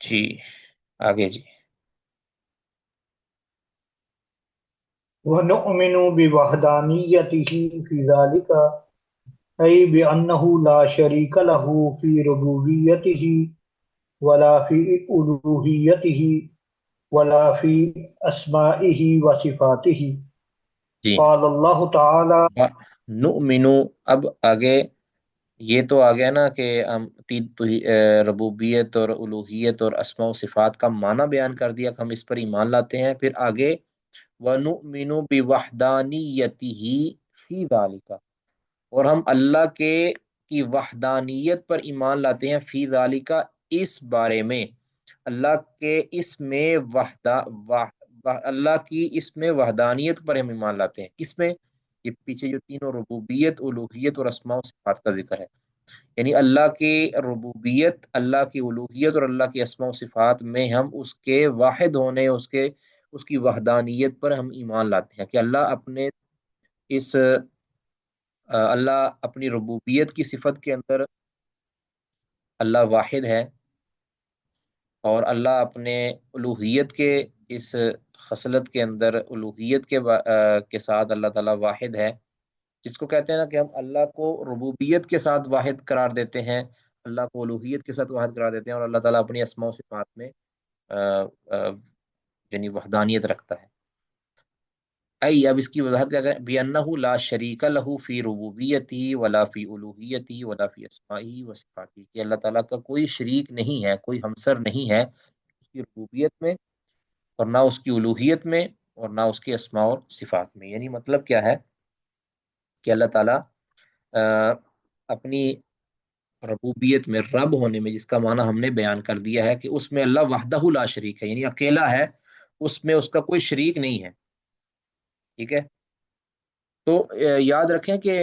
جی آگے جی۔ ونؤمن بوحدانیته في ذلك أي بأنه لا شريك له في ربوبيته ولا في ألوهيته ولا في أسمائه وصفاته جی قال الله تعالى نؤمن، اب آگے یہ تو آ گیا نا کہ ہم ربوبیت اور الوہیت اور اسماء و صفات کا معنی بیان کر دیا کہ ہم اس پر ایمان لاتے ہیں، پھر آگے وَنُؤْمِنُ بِوَحْدَانِيَّتِهِ فِي ذَلِكَ، اور ہم اللہ کی وحدانیت پر ایمان لاتے ہیں، فی ذالک اس بارے میں، اللہ کے اس میں اللہ کی اس میں وحدانیت پر ہم ایمان لاتے ہیں، کس میں؟ یہ پیچھے جو تینوں ربوبیت، الوہیت اور اسماء و صفات کا ذکر ہے، یعنی اللہ کی ربوبیت، اللہ کی الوہیت اور اللہ کی اسماء و صفات میں ہم اس کے واحد ہونے، اس کی وحدانیت پر ہم ایمان لاتے ہیں کہ اس اللہ اپنی ربوبیت کی صفت کے اندر اللہ واحد ہے، اور اللہ اپنے الوہیت کے اس خصلت کے اندر الوہیت کے ساتھ اللہ تعالیٰ واحد ہے، جس کو کہتے ہیں نا کہ ہم اللہ کو ربوبیت کے ساتھ واحد قرار دیتے ہیں، اللہ کو الوہیت کے ساتھ واحد قرار دیتے ہیں، اور اللہ تعالیٰ اپنی اسماء و صفات میں آ، آ، یعنی وحدانیت رکھتا ہے۔ اب اس کی وضاحت کیا کریں، بِأَنَّهُ لَا شَرِيكَ لَهُ فِي رُبُوبِيَّتِهِ وَلَا فِي أُلُوهِيَّتِهِ وَلَا فِي أَسْمَائِهِ وَصِفَاتِهِ، کہ اللہ تعالیٰ کا کوئی شریک نہیں ہے، کوئی ہمسر نہیں ہے اس کی ربوبیت میں، اور نہ اس کی الوہیت میں، اور نہ اس کی اسماء اور صفات میں۔ یعنی مطلب کیا ہے کہ اللہ تعالیٰ اپنی ربوبیت میں، رب ہونے میں، جس کا معنی ہم نے بیان کر دیا ہے کہ اس میں اللہ وحدہ لا شریک ہے، یعنی اکیلا ہے، اس میں اس کا کوئی شریک نہیں ہے، ٹھیک ہے؟ تو یاد رکھیں کہ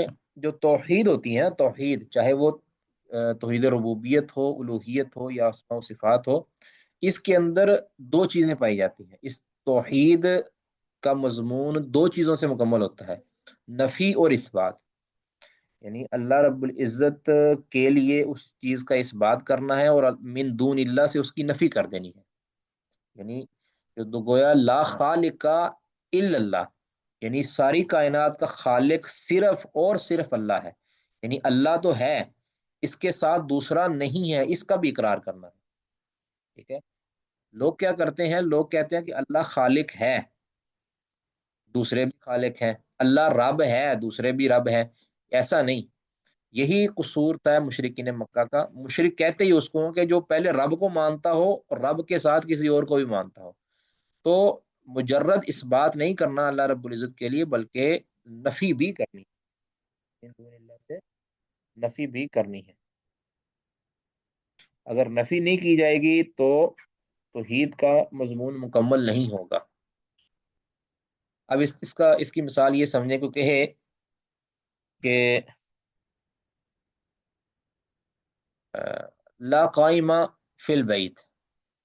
جو توحید ہوتی ہے نا، توحید چاہے وہ توحید ربوبیت ہو، الوہیت ہو، یا اسماء و صفات ہو، اس کے اندر دو چیزیں پائی جاتی ہیں، اس توحید کا مضمون دو چیزوں سے مکمل ہوتا ہے، نفی اور اثبات، یعنی اللہ رب العزت کے لیے اس چیز کا اثبات کرنا ہے، اور من دون اللہ سے اس کی نفی کر دینی ہے، یعنی گویا لا خالق الا اللہ، یعنی ساری کائنات کا خالق صرف اور صرف اللہ ہے، یعنی اللہ تو ہے، اس کے ساتھ دوسرا نہیں ہے، اس کا بھی اقرار کرنا ہے، ٹھیک ہے؟ لوگ کیا کرتے ہیں، لوگ کہتے ہیں کہ اللہ خالق ہے، دوسرے بھی خالق ہیں، اللہ رب ہے، دوسرے بھی رب ہیں، ایسا نہیں، یہی قصور تھا مشرکین مکہ کا، مشرک کہتے ہی اس کو کہ جو پہلے رب کو مانتا ہو اور رب کے ساتھ کسی اور کو بھی مانتا ہو، تو مجرد اس بات نہیں کرنا اللہ رب العزت کے لیے، بلکہ نفی بھی کرنی ہے، من دون اللہ سے نفی بھی کرنی ہے، اگر نفی نہیں کی جائے گی تو توحید کا مضمون مکمل نہیں ہوگا۔ اب اس کی مثال یہ سمجھنے کو کہے کہ لا قائمہ فی البیت،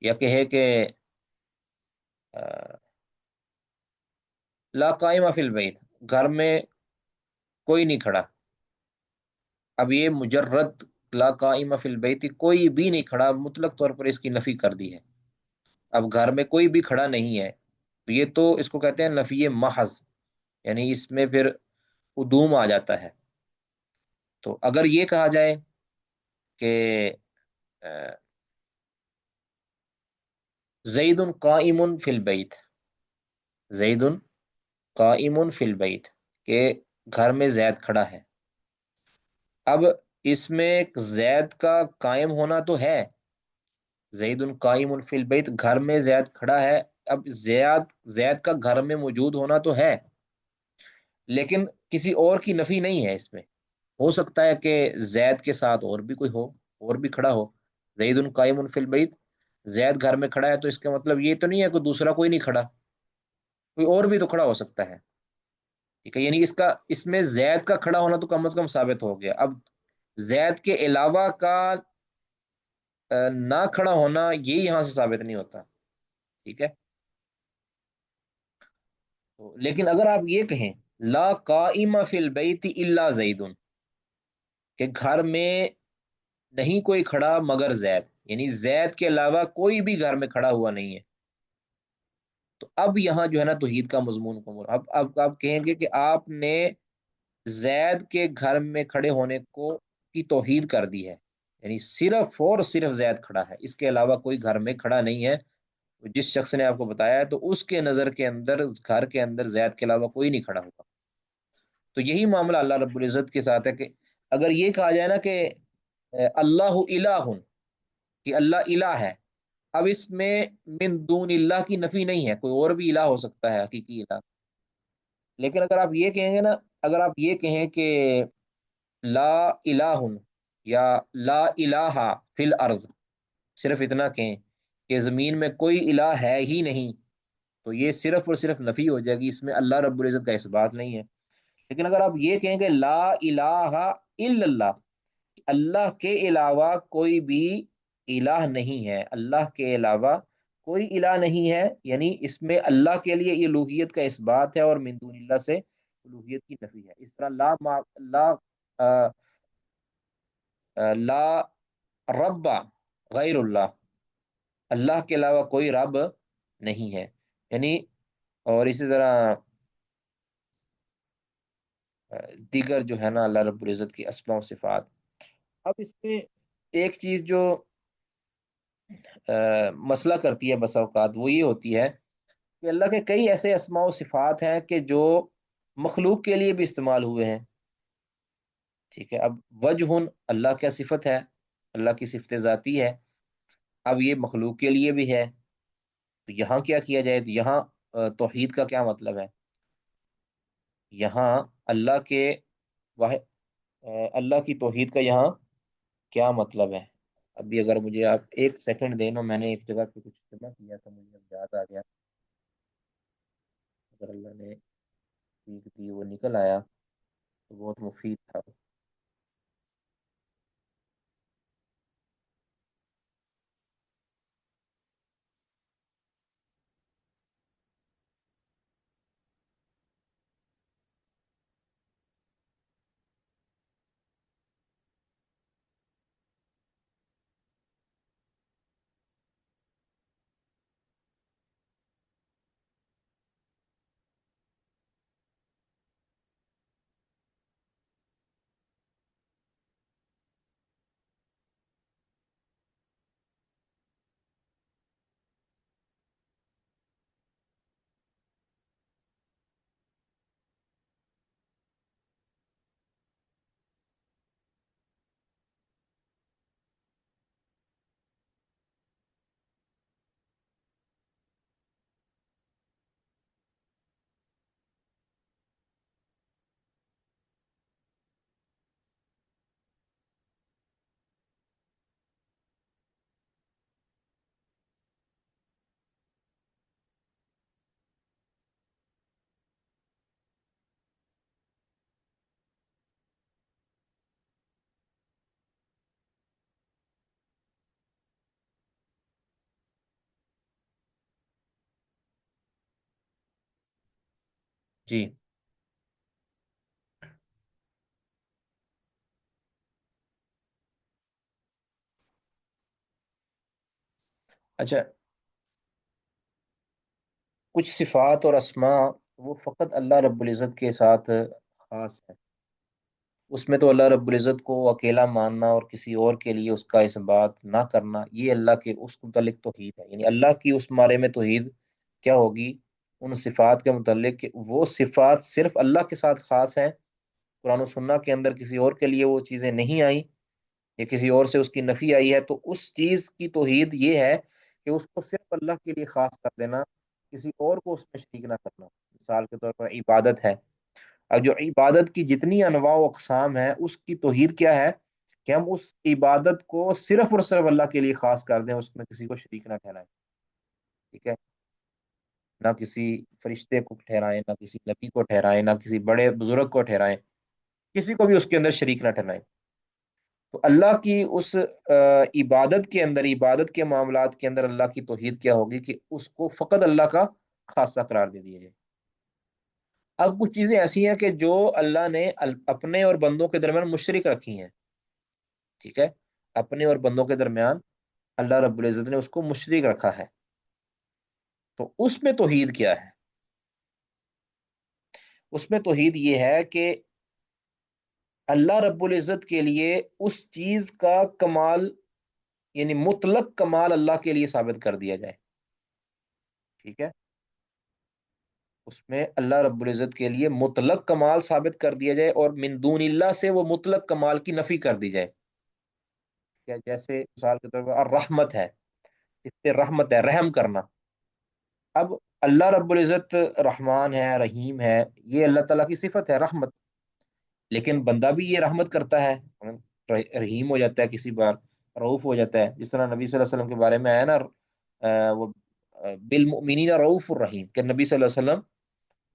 یا کہے کہ لا قائمہ فی البیت، گھر میں کوئی نہیں کھڑا، اب یہ مجرد لا قائمہ فی البیت، کوئی بھی نہیں کھڑا، مطلق طور پر اس کی نفی کر دی ہے، اب گھر میں کوئی بھی کھڑا نہیں ہے، تو یہ تو اس کو کہتے ہیں نفی محض، یعنی اس میں پھر قدوم آ جاتا ہے۔ تو اگر یہ کہا جائے کہ زید قائم فی البیت، زید قائم فی البیت، کہ گھر میں زید کھڑا ہے۔ اب اس میں زید کا قائم ہونا تو ہے، زید قائم فی البیت، گھر میں زید کھڑا ہے۔ اب زید کا گھر میں موجود ہونا تو ہے، لیکن کسی اور کی نفی نہیں ہے اس میں۔ ہو سکتا ہے کہ زید کے ساتھ اور بھی کوئی ہو، اور بھی کھڑا ہو۔ زید قائم فی البیت، زید گھر میں کھڑا ہے، تو اس کا مطلب یہ تو نہیں ہے کہ دوسرا کوئی نہیں کھڑا، کوئی اور بھی تو کھڑا ہو سکتا ہے۔ ٹھیک ہے، یعنی اس میں زید کا کھڑا ہونا تو کم از کم ثابت ہو گیا۔ اب زید کے علاوہ کا نہ کھڑا ہونا یہ یہاں سے ثابت نہیں ہوتا۔ ٹھیک ہے، لیکن اگر آپ یہ کہیں لا قائم فی البیت الا زید، کہ گھر میں نہیں کوئی کھڑا مگر زید، یعنی زید کے علاوہ کوئی بھی گھر میں کھڑا ہوا نہیں ہے، تو اب یہاں جو ہے نا توحید کا مضمون کو اب آپ کہیں گے کہ آپ نے زید کے گھر میں کھڑے ہونے کو کی توحید کر دی ہے، یعنی صرف اور صرف زید کھڑا ہے، اس کے علاوہ کوئی گھر میں کھڑا نہیں ہے۔ جس شخص نے آپ کو بتایا ہے تو اس کے نظر کے اندر گھر کے اندر زید کے علاوہ کوئی نہیں کھڑا ہوگا۔ تو یہی معاملہ اللہ رب العزت کے ساتھ ہے کہ اگر یہ کہا جائے نا کہ اللہ الہ، کہ اللہ الہ ہے، اب اس میں من دون اللہ کی نفی نہیں ہے، کوئی اور بھی الہ ہو سکتا ہے حقیقی الہ، لیکن اگر آپ یہ کہیں گے نا، اگر آپ یہ کہیں کہ لا الہ یا لا الہ فی الارض، صرف اتنا کہیں کہ زمین میں کوئی الہ ہے ہی نہیں، تو یہ صرف اور صرف نفی ہو جائے گی، اس میں اللہ رب العزت کا اس بات نہیں ہے۔ لیکن اگر آپ یہ کہیں کہ لا الہ الا اللہ، اللہ کے علاوہ کوئی بھی الہ نہیں ہے، اللہ کے علاوہ کوئی الہ نہیں ہے، یعنی اس میں اللہ کے لیے الوہیت کا اس بات ہے اور من دون اللہ سے الوہیت کی نفی ہے۔ اس طرح لا رب غیر اللہ، اللہ کے علاوہ کوئی رب نہیں ہے، یعنی اور اسی طرح دیگر جو ہے نا اللہ رب العزت کی اسماء و صفات۔ اب اس میں ایک چیز جو مسئلہ کرتی ہے بسا اوقات، وہ یہ ہوتی ہے کہ اللہ کے کئی ایسے اسماء و صفات ہیں کہ جو مخلوق کے لیے بھی استعمال ہوئے ہیں۔ ٹھیک ہے، اب وجہ اللہ کیا صفت ہے، اللہ کی صفت ذاتی ہے، اب یہ مخلوق کے لیے بھی ہے، تو یہاں کیا کیا جائے، تو یہاں توحید کا کیا مطلب ہے، یہاں اللہ کے واحد اللہ کی توحید کا یہاں کیا مطلب ہے۔ ابھی اگر مجھے آپ ایک سیکنڈ دینا، میں نے ایک جگہ پہ کچھ جمع کیا تھا، مجھے اب یاد آ گیا، اگر اللہ نے ٹھیک دی وہ نکل آیا تو بہت مفید تھا۔ جی اچھا، کچھ صفات اور اسماء وہ فقط اللہ رب العزت کے ساتھ خاص ہے، اس میں تو اللہ رب العزت کو اکیلا ماننا اور کسی اور کے لیے اس کا اس بات نہ کرنا، یہ اللہ کے اس کے متعلق توحید ہے، یعنی اللہ کی اس بارے میں توحید کیا ہوگی ان صفات کے متعلق کہ وہ صفات صرف اللہ کے ساتھ خاص ہیں، قرآن و سنہ کے اندر کسی اور کے لیے وہ چیزیں نہیں آئیں یا کسی اور سے اس کی نفی آئی ہے، تو اس چیز کی توحید یہ ہے کہ اس کو صرف اللہ کے لیے خاص کر دینا، کسی اور کو اس میں شریک نہ کرنا۔ مثال کے طور پر عبادت ہے، اب جو عبادت کی جتنی انواع و اقسام ہیں اس کی توحید کیا ہے کہ ہم اس عبادت کو صرف اور صرف اللہ کے لیے خاص کر دیں، اس میں کسی کو شریک نہ ٹھہرائیں، ٹھیک ہے؟ نہ کسی فرشتے کو ٹھہرائیں، نہ کسی نبی کو ٹھہرائیں، نہ کسی بڑے بزرگ کو ٹھہرائیں، کسی کو بھی اس کے اندر شریک نہ ٹھہرائیں۔ تو اللہ کی اس عبادت کے اندر، عبادت کے معاملات کے اندر اللہ کی توحید کیا ہوگی کہ اس کو فقط اللہ کا خاصہ قرار دے دیا جائے۔ اب کچھ چیزیں ایسی ہیں کہ جو اللہ نے اپنے اور بندوں کے درمیان مشترک رکھی ہیں، ٹھیک ہے؟ اپنے اور بندوں کے درمیان اللہ رب العزت نے اس کو مشترک رکھا ہے، تو اس میں توحید کیا ہے؟ اس میں توحید یہ ہے کہ اللہ رب العزت کے لیے اس چیز کا کمال، یعنی مطلق کمال اللہ کے لیے ثابت کر دیا جائے، ٹھیک ہے؟ اس میں اللہ رب العزت کے لیے مطلق کمال ثابت کر دیا جائے اور من دون اللہ سے وہ مطلق کمال کی نفی کر دی جائے، کیا؟ جیسے مثال کے طور پر الرحمت ہے، اس سے رحمت ہے، رحم کرنا۔ اب اللہ رب العزت رحمان ہے، رحیم ہے، یہ اللہ تعالیٰ کی صفت ہے رحمت، لیکن بندہ بھی یہ رحمت کرتا ہے، رحیم ہو جاتا ہے کسی بار، رعوف ہو جاتا ہے، جس طرح نبی صلی اللہ علیہ وسلم کے بارے میں آیا نا، وہ بالمؤمنین رعوف الرحیم، کہ نبی صلی اللہ علیہ وسلم،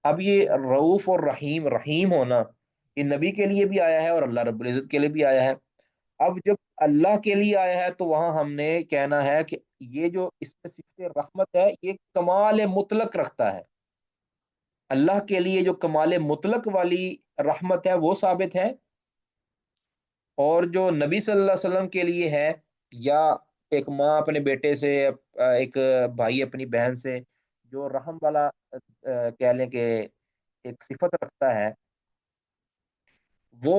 اب یہ رعوف اور رحیم، رحیم ہونا یہ نبی کے لیے بھی آیا ہے اور اللہ رب العزت کے لیے بھی آیا ہے۔ اب جب اللہ کے لیے آیا ہے تو وہاں ہم نے کہنا ہے کہ یہ جو اس میں صفت رحمت ہے یہ کمال مطلق رکھتا ہے، اللہ کے لیے جو کمال مطلق والی رحمت ہے وہ ثابت ہے، اور جو نبی صلی اللہ علیہ وسلم کے لیے ہے، یا ایک ماں اپنے بیٹے سے، ایک بھائی اپنی بہن سے جو رحم والا کہہ لیں کہ ایک صفت رکھتا ہے، وہ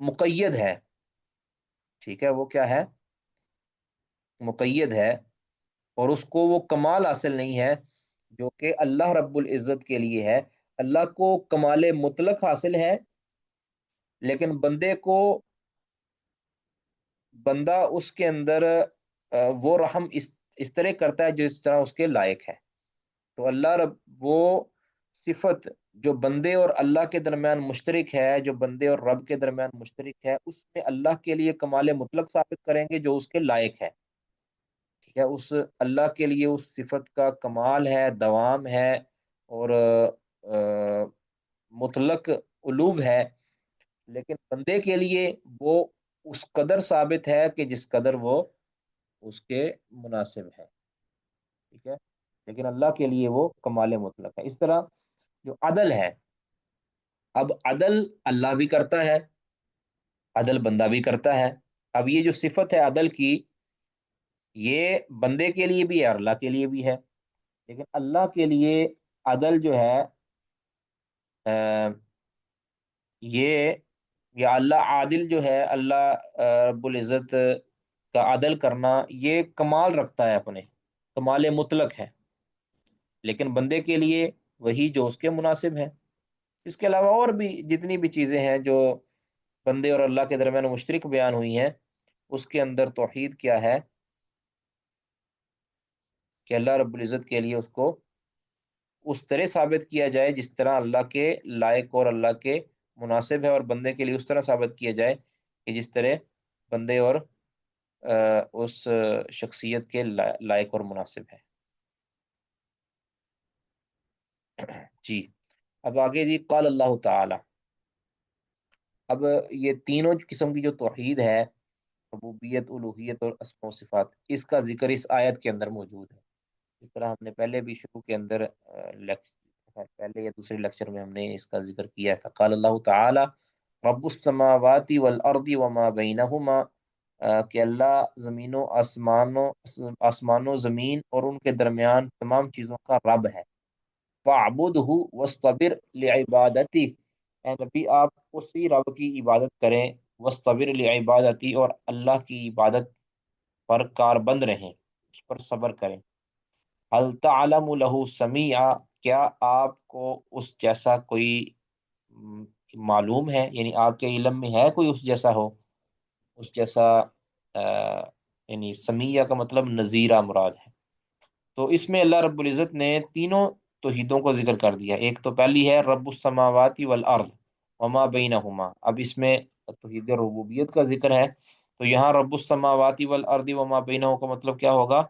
مقید ہے، ٹھیک ہے؟ وہ کیا ہے؟ مقید ہے، اور اس کو وہ کمال حاصل نہیں ہے جو کہ اللہ رب العزت کے لیے ہے۔ اللہ کو کمال مطلق حاصل ہے، لیکن بندے کو، بندہ اس کے اندر وہ رحم اس طرح کرتا ہے جو اس طرح اس کے لائق ہے۔ تو اللہ رب وہ صفت جو بندے اور اللہ کے درمیان مشترک ہے، جو بندے اور رب کے درمیان مشترک ہے، اس میں اللہ کے لیے کمال مطلق ثابت کریں گے جو اس کے لائق ہے، ٹھیک ہے؟ اس اللہ کے لیے اس صفت کا کمال ہے، دوام ہے، اور مطلق علوب ہے، لیکن بندے کے لیے وہ اس قدر ثابت ہے کہ جس قدر وہ اس کے مناسب ہے، ٹھیک ہے؟ لیکن اللہ کے لیے وہ کمال مطلق ہے۔ اس طرح جو عدل ہے، اب عدل اللہ بھی کرتا ہے، عدل بندہ بھی کرتا ہے، اب یہ جو صفت ہے عدل کی، یہ بندے کے لیے بھی ہے اور اللہ کے لیے بھی ہے، لیکن اللہ کے لیے عدل جو ہے یہ، یا اللہ عادل جو ہے، اللہ رب العزت کا عدل کرنا یہ کمال رکھتا ہے، اپنے کمال مطلق ہے، لیکن بندے کے لیے وہی جو اس کے مناسب ہے۔ اس کے علاوہ اور بھی جتنی بھی چیزیں ہیں جو بندے اور اللہ کے درمیان مشترک بیان ہوئی ہیں، اس کے اندر توحید کیا ہے کہ اللہ رب العزت کے لیے اس کو اس طرح ثابت کیا جائے جس طرح اللہ کے لائق اور اللہ کے مناسب ہے، اور بندے کے لیے اس طرح ثابت کیا جائے کہ جس طرح بندے اور اس شخصیت کے لائق اور مناسب ہے۔ جی، اب آگے جی، قال اللہ تعالی، اب یہ تینوں قسم کی جو توحید ہے، ربوبیت، الوہیت اور اسماء و صفات، اس کا ذکر اس آیت کے اندر موجود ہے، اس طرح ہم نے پہلے بھی شروع کے اندر پہلے یا دوسرے لیکچر میں ہم نے اس کا ذکر کیا تھا۔ قال اللہ تعالی رب السماوات والارض وما بینہما، کہ اللہ زمین و آسمان و زمین اور ان کے درمیان تمام چیزوں کا رب ہے۔ فاعبدہ واصطبر لعبادتہ، اے نبی آپ اسی رب کی عبادت کریں، وصطبر لعبادتی، اور اللہ کی عبادت پر کاربند رہیں، اس پر صبر کریں۔ هل تعلم له سمیع، کیا آپ کو اس جیسا کوئی م، معلوم ہے، یعنی آپ کے علم میں ہے کوئی اس جیسا ہو، اس جیسا یعنی سمیع کا مطلب نظیرہ مراد ہے۔ تو اس میں اللہ رب العزت نے تینوں توحیدوں کو ذکر کر دیا۔ ایک تو پہلی ہے رب السماوات والارض وما بینہما، اب اس میں توحید ربوبیت کا ذکر ہے، تو یہاں رب السماوات والارض وما بینہما کا مطلب کیا ہوگا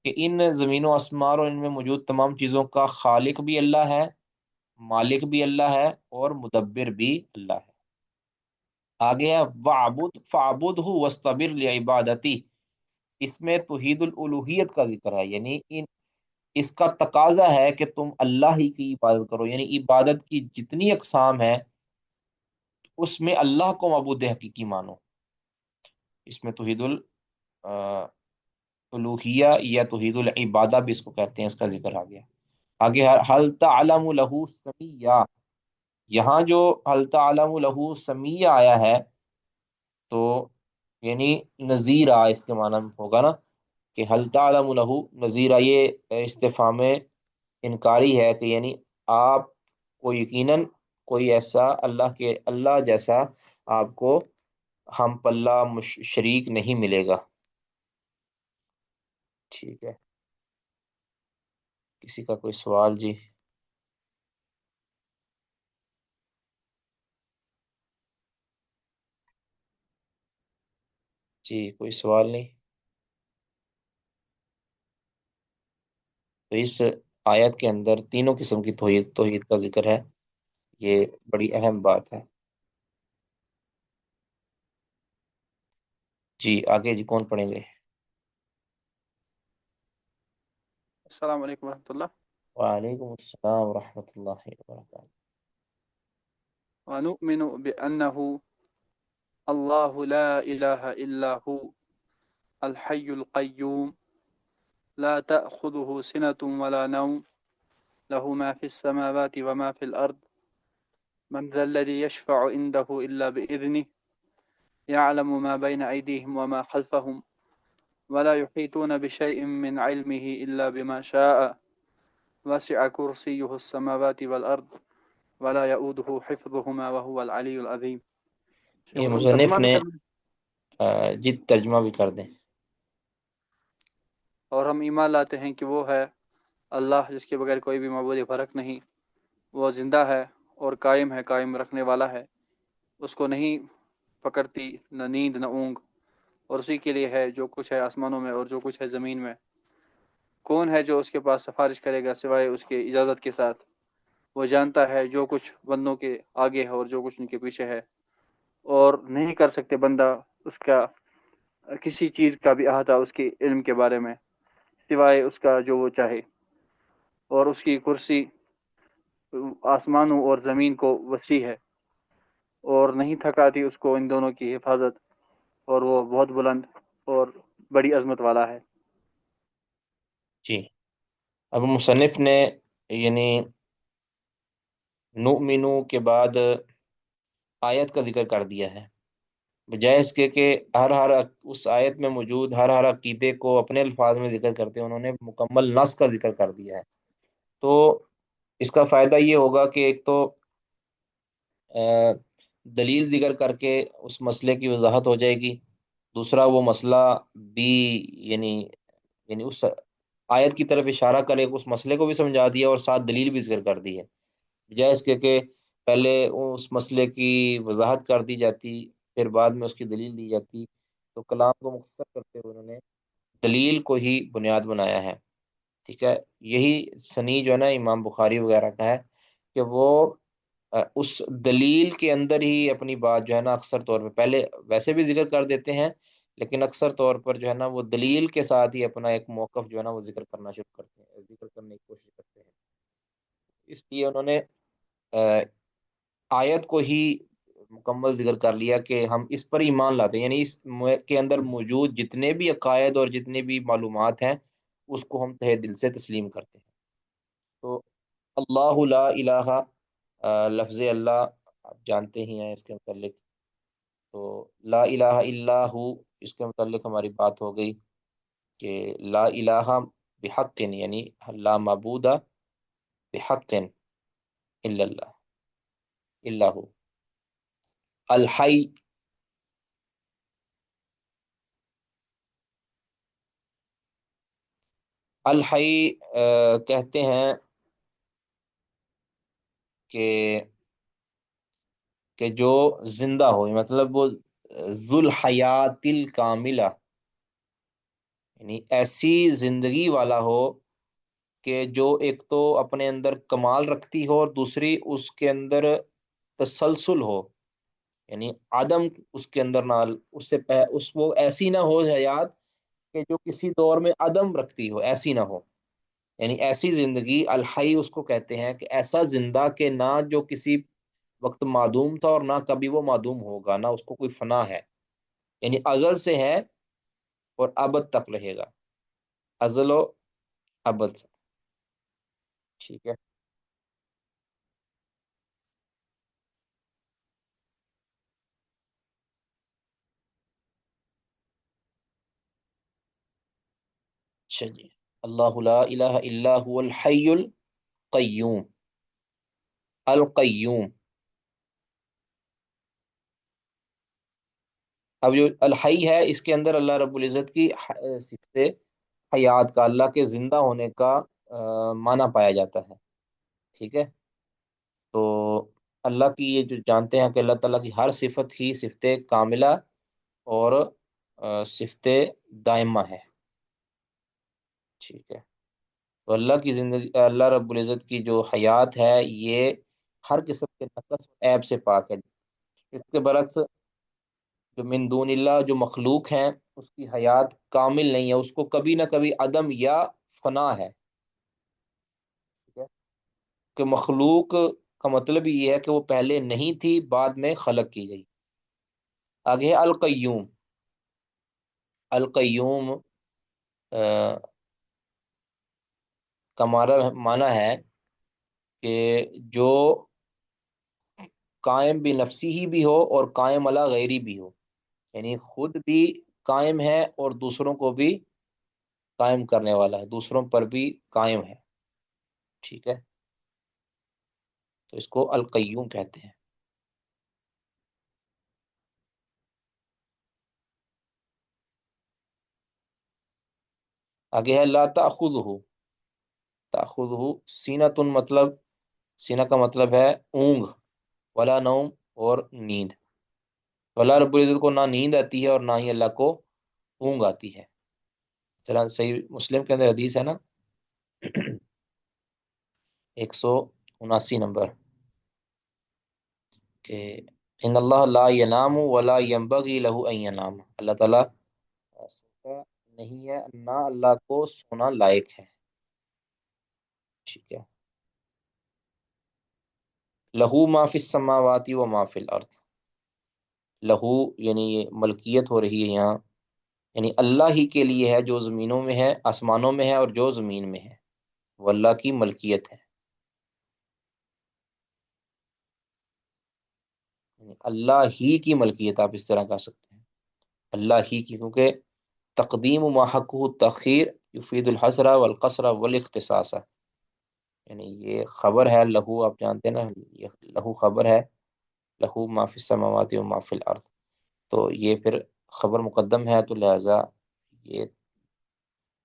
کہ ان زمین و اسمار اور ان میں موجود تمام چیزوں کا خالق بھی اللہ ہے، مالک بھی اللہ ہے، اور مدبر بھی اللہ ہے۔ آگے ہے وعبد فعبدہ واستبر لعبادتی، اس میں توحید الالوہیت کا ذکر ہے، یعنی اس کا تقاضا ہے کہ تم اللہ ہی کی عبادت کرو، یعنی عبادت کی جتنی اقسام ہے اس میں اللہ کو معبود حقیقی مانو۔ اس میں توحید الالوہیہ یا توحید العبادہ بھی اس کو کہتے ہیں، اس کا ذکر آ گیا۔ آگے حل تعلم لہ سمیہ، یہاں جو حل تعلم لہ سمیہ آیا ہے تو یعنی نذیرہ اس کے معنی میں ہوگا نا، کہ حل تعلم لہ نذیرہ، یہ استفہام انکاری ہے کہ یعنی آپ کو یقیناً کوئی ایسا اللہ جیسا آپ کو ہم پلہ شریک نہیں ملے گا۔ ٹھیک ہے، کسی کا کوئی سوال جی؟ جی کوئی سوال نہیں؟ تو اس آیت کے اندر تینوں قسم کی توحید کا ذکر ہے، یہ بڑی اہم بات ہے۔ جی آگے جی کون پڑھیں گے؟ السلام علیکم ورحمۃ اللہ۔ وعلیکم السلام ورحمۃ اللہ وبرکاتہ۔ ونؤمن بأنه الله لا إله إلا هو الحي القيوم لا تأخذه سنة ولا نوم له ما في السماوات وما في الأرض من ذا الذي يشفع عنده إلا بإذنه يعلم ما بين أيديهم وما خلفهم ولا يحيطون بشيء من علمه إلا بما شاء وسع كرسيه السماوات والأرض ولا يؤوده حفظهما وهو العلي العظيم۔ یہ شیخ مصنف ترجمہ بھی نے کرنا ہے۔ جی ترجمہ بھی کر دیں۔ اور ہم ایمان لاتے ہیں کہ وہ ہے اللہ جس کے بغیر کوئی بھی معبود فرق نہیں، وہ زندہ ہے اور قائم ہے، قائم رکھنے والا ہے، اس کو نہیں پکڑتی نہ نیند نہ اونگ، اور اسی کے لیے ہے جو کچھ ہے آسمانوں میں اور جو کچھ ہے زمین میں۔ کون ہے جو اس کے پاس سفارش کرے گا سوائے اس کے اجازت کے ساتھ؟ وہ جانتا ہے جو کچھ بندوں کے آگے ہے اور جو کچھ ان کے پیچھے ہے، اور نہیں کر سکتے بندہ اس کا کسی چیز کا بھی احاطہ اس کے علم کے بارے میں سوائے اس کا جو وہ چاہے، اور اس کی کرسی آسمانوں اور زمین کو وسیع ہے اور نہیں تھکاتی اس کو ان دونوں کی حفاظت، اور وہ بہت بلند اور بڑی عظمت والا ہے۔ جی اب مصنف نے یعنی نؤمنو کے بعد آیت کا ذکر کر دیا ہے، بجائے اس کے کہ ہر اس آیت میں موجود ہر عقیدے کو اپنے الفاظ میں ذکر کرتے ہیں، انہوں نے مکمل نص کا ذکر کر دیا ہے۔ تو اس کا فائدہ یہ ہوگا کہ ایک تو دلیل ذکر کر کے اس مسئلے کی وضاحت ہو جائے گی، دوسرا وہ مسئلہ بھی یعنی اس آیت کی طرف اشارہ کرے اس مسئلے کو بھی سمجھا دیا اور ساتھ دلیل بھی ذکر کر دی ہے، بجائے اس کے کہ پہلے اس مسئلے کی وضاحت کر دی جاتی پھر بعد میں اس کی دلیل دی جاتی، تو کلام کو مختصر کرتے ہوئے انہوں نے دلیل کو ہی بنیاد بنایا ہے۔ ٹھیک ہے، یہی سنی جو ہے نا امام بخاری وغیرہ کا ہے کہ وہ اس دلیل کے اندر ہی اپنی بات جو ہے نا اکثر طور پہ پہلے ویسے بھی ذکر کر دیتے ہیں، لیکن اکثر طور پر جو ہے نا وہ دلیل کے ساتھ ہی اپنا ایک موقف جو ہے نا وہ ذکر کرنا شروع کرتے ہیں، ذکر کرنے کی کوشش کرتے ہیں۔ اس لیے انہوں نے آیت کو ہی مکمل ذکر کر لیا کہ ہم اس پر ایمان لاتے ہیں، یعنی اس کے اندر موجود جتنے بھی عقائد اور جتنے بھی معلومات ہیں اس کو ہم تہ دل سے تسلیم کرتے ہیں۔ تو اللہ لا الہ، لفظ اللہ آپ جانتے ہی ہیں اس کے متعلق. تو لا الہ الا ہو، اس کے متعلق ہماری بات ہو گئی کہ لا الہ بحق، یعنی لا معبود بحق الا اللہ، الا ہو. الحی، الحی کہتے ہیں کہ جو زندہ ہو، مطلب وہ ذو الحیات الکاملہ، یعنی ایسی زندگی والا ہو کہ جو ایک تو اپنے اندر کمال رکھتی ہو، اور دوسری اس کے اندر تسلسل ہو، یعنی عدم اس کے اندر نہ، اس سے اس وہ ایسی نہ ہو حیات کہ جو کسی دور میں عدم رکھتی ہو، ایسی نہ ہو. یعنی ایسی زندگی الحی اس کو کہتے ہیں کہ ایسا زندہ کہ نہ جو کسی وقت معدوم تھا اور نہ کبھی وہ معدوم ہوگا، نہ اس کو کوئی فنا ہے، یعنی ازل سے ہے اور ابد تک رہے گا، ازل و ابد سے. ٹھیک ہے. اچھا جی. اللہ لا الہ الا هو الحی القیوم. القیوم. اب جو الحی ہے اس کے اندر اللہ رب العزت کی صفت حیات کا، اللہ کے زندہ ہونے کا معنی پایا جاتا ہے. ٹھیک ہے. تو اللہ کی یہ جو جانتے ہیں کہ اللہ تعالیٰ کی ہر صفت ہی صفت کاملہ اور صفت دائمہ ہے. ٹھیک ہے. تو اللہ کی زندگی، اللہ رب العزت کی جو حیات ہے یہ ہر قسم کے نقص اور عیب سے پاک ہے. اس کے برعکس جو من دون اللہ جو مخلوق ہیں اس کی حیات کامل نہیں ہے، اس کو کبھی نہ کبھی عدم یا فنا ہے. ٹھیک ہے. کہ مخلوق کا مطلب یہ ہے کہ وہ پہلے نہیں تھی، بعد میں خلق کی گئی. آگے ہے القیوم. القیوم کا معنی ہے کہ جو قائم بھی نفسی ہی بھی ہو اور قائم علی غیری بھی ہو، یعنی خود بھی قائم ہے اور دوسروں کو بھی قائم کرنے والا ہے، دوسروں پر بھی قائم ہے. ٹھیک ہے. تو اس کو القیوم کہتے ہیں. آگے ہے لا تأخذہ. تأخذہ سینۃ، مطلب سینہ کا مطلب ہے اونگ، ولا نوم اور نیند. تو اللہ رب العزت کو نہ نیند آتی ہے اور نہ ہی اللہ کو اونگ آتی ہے. چلا صحیح مسلم کے اندر حدیث ہے نا 179 کہ ان اللہ لا ینام ولا ينبغي له ان ینام. اللہ تعالیٰ سوتا نہیں ہے، نہ اللہ کو سونا لائق ہے. ٹھیک ہے. لہو ما فی السماوات و ما فی الارض. لہو یعنی یہ ملکیت ہو رہی ہے یہاں، یعنی اللہ ہی کے لیے ہے جو زمینوں میں ہے، آسمانوں میں ہے اور جو زمین میں ہے، وہ اللہ کی ملکیت ہے. یعنی اللہ ہی کی ملکیت آپ اس طرح کہہ سکتے ہیں، اللہ ہی کی، کیونکہ تقدیم ما حقہ تخیر یفید الحسر والقصر والاختصاص. یعنی یہ خبر ہے لہو، آپ جانتے ہیں نا، یہ لہو خبر ہے، لہو ما فی السماوات و ما فی الارض. تو یہ پھر خبر مقدم ہے تو لہذا یہ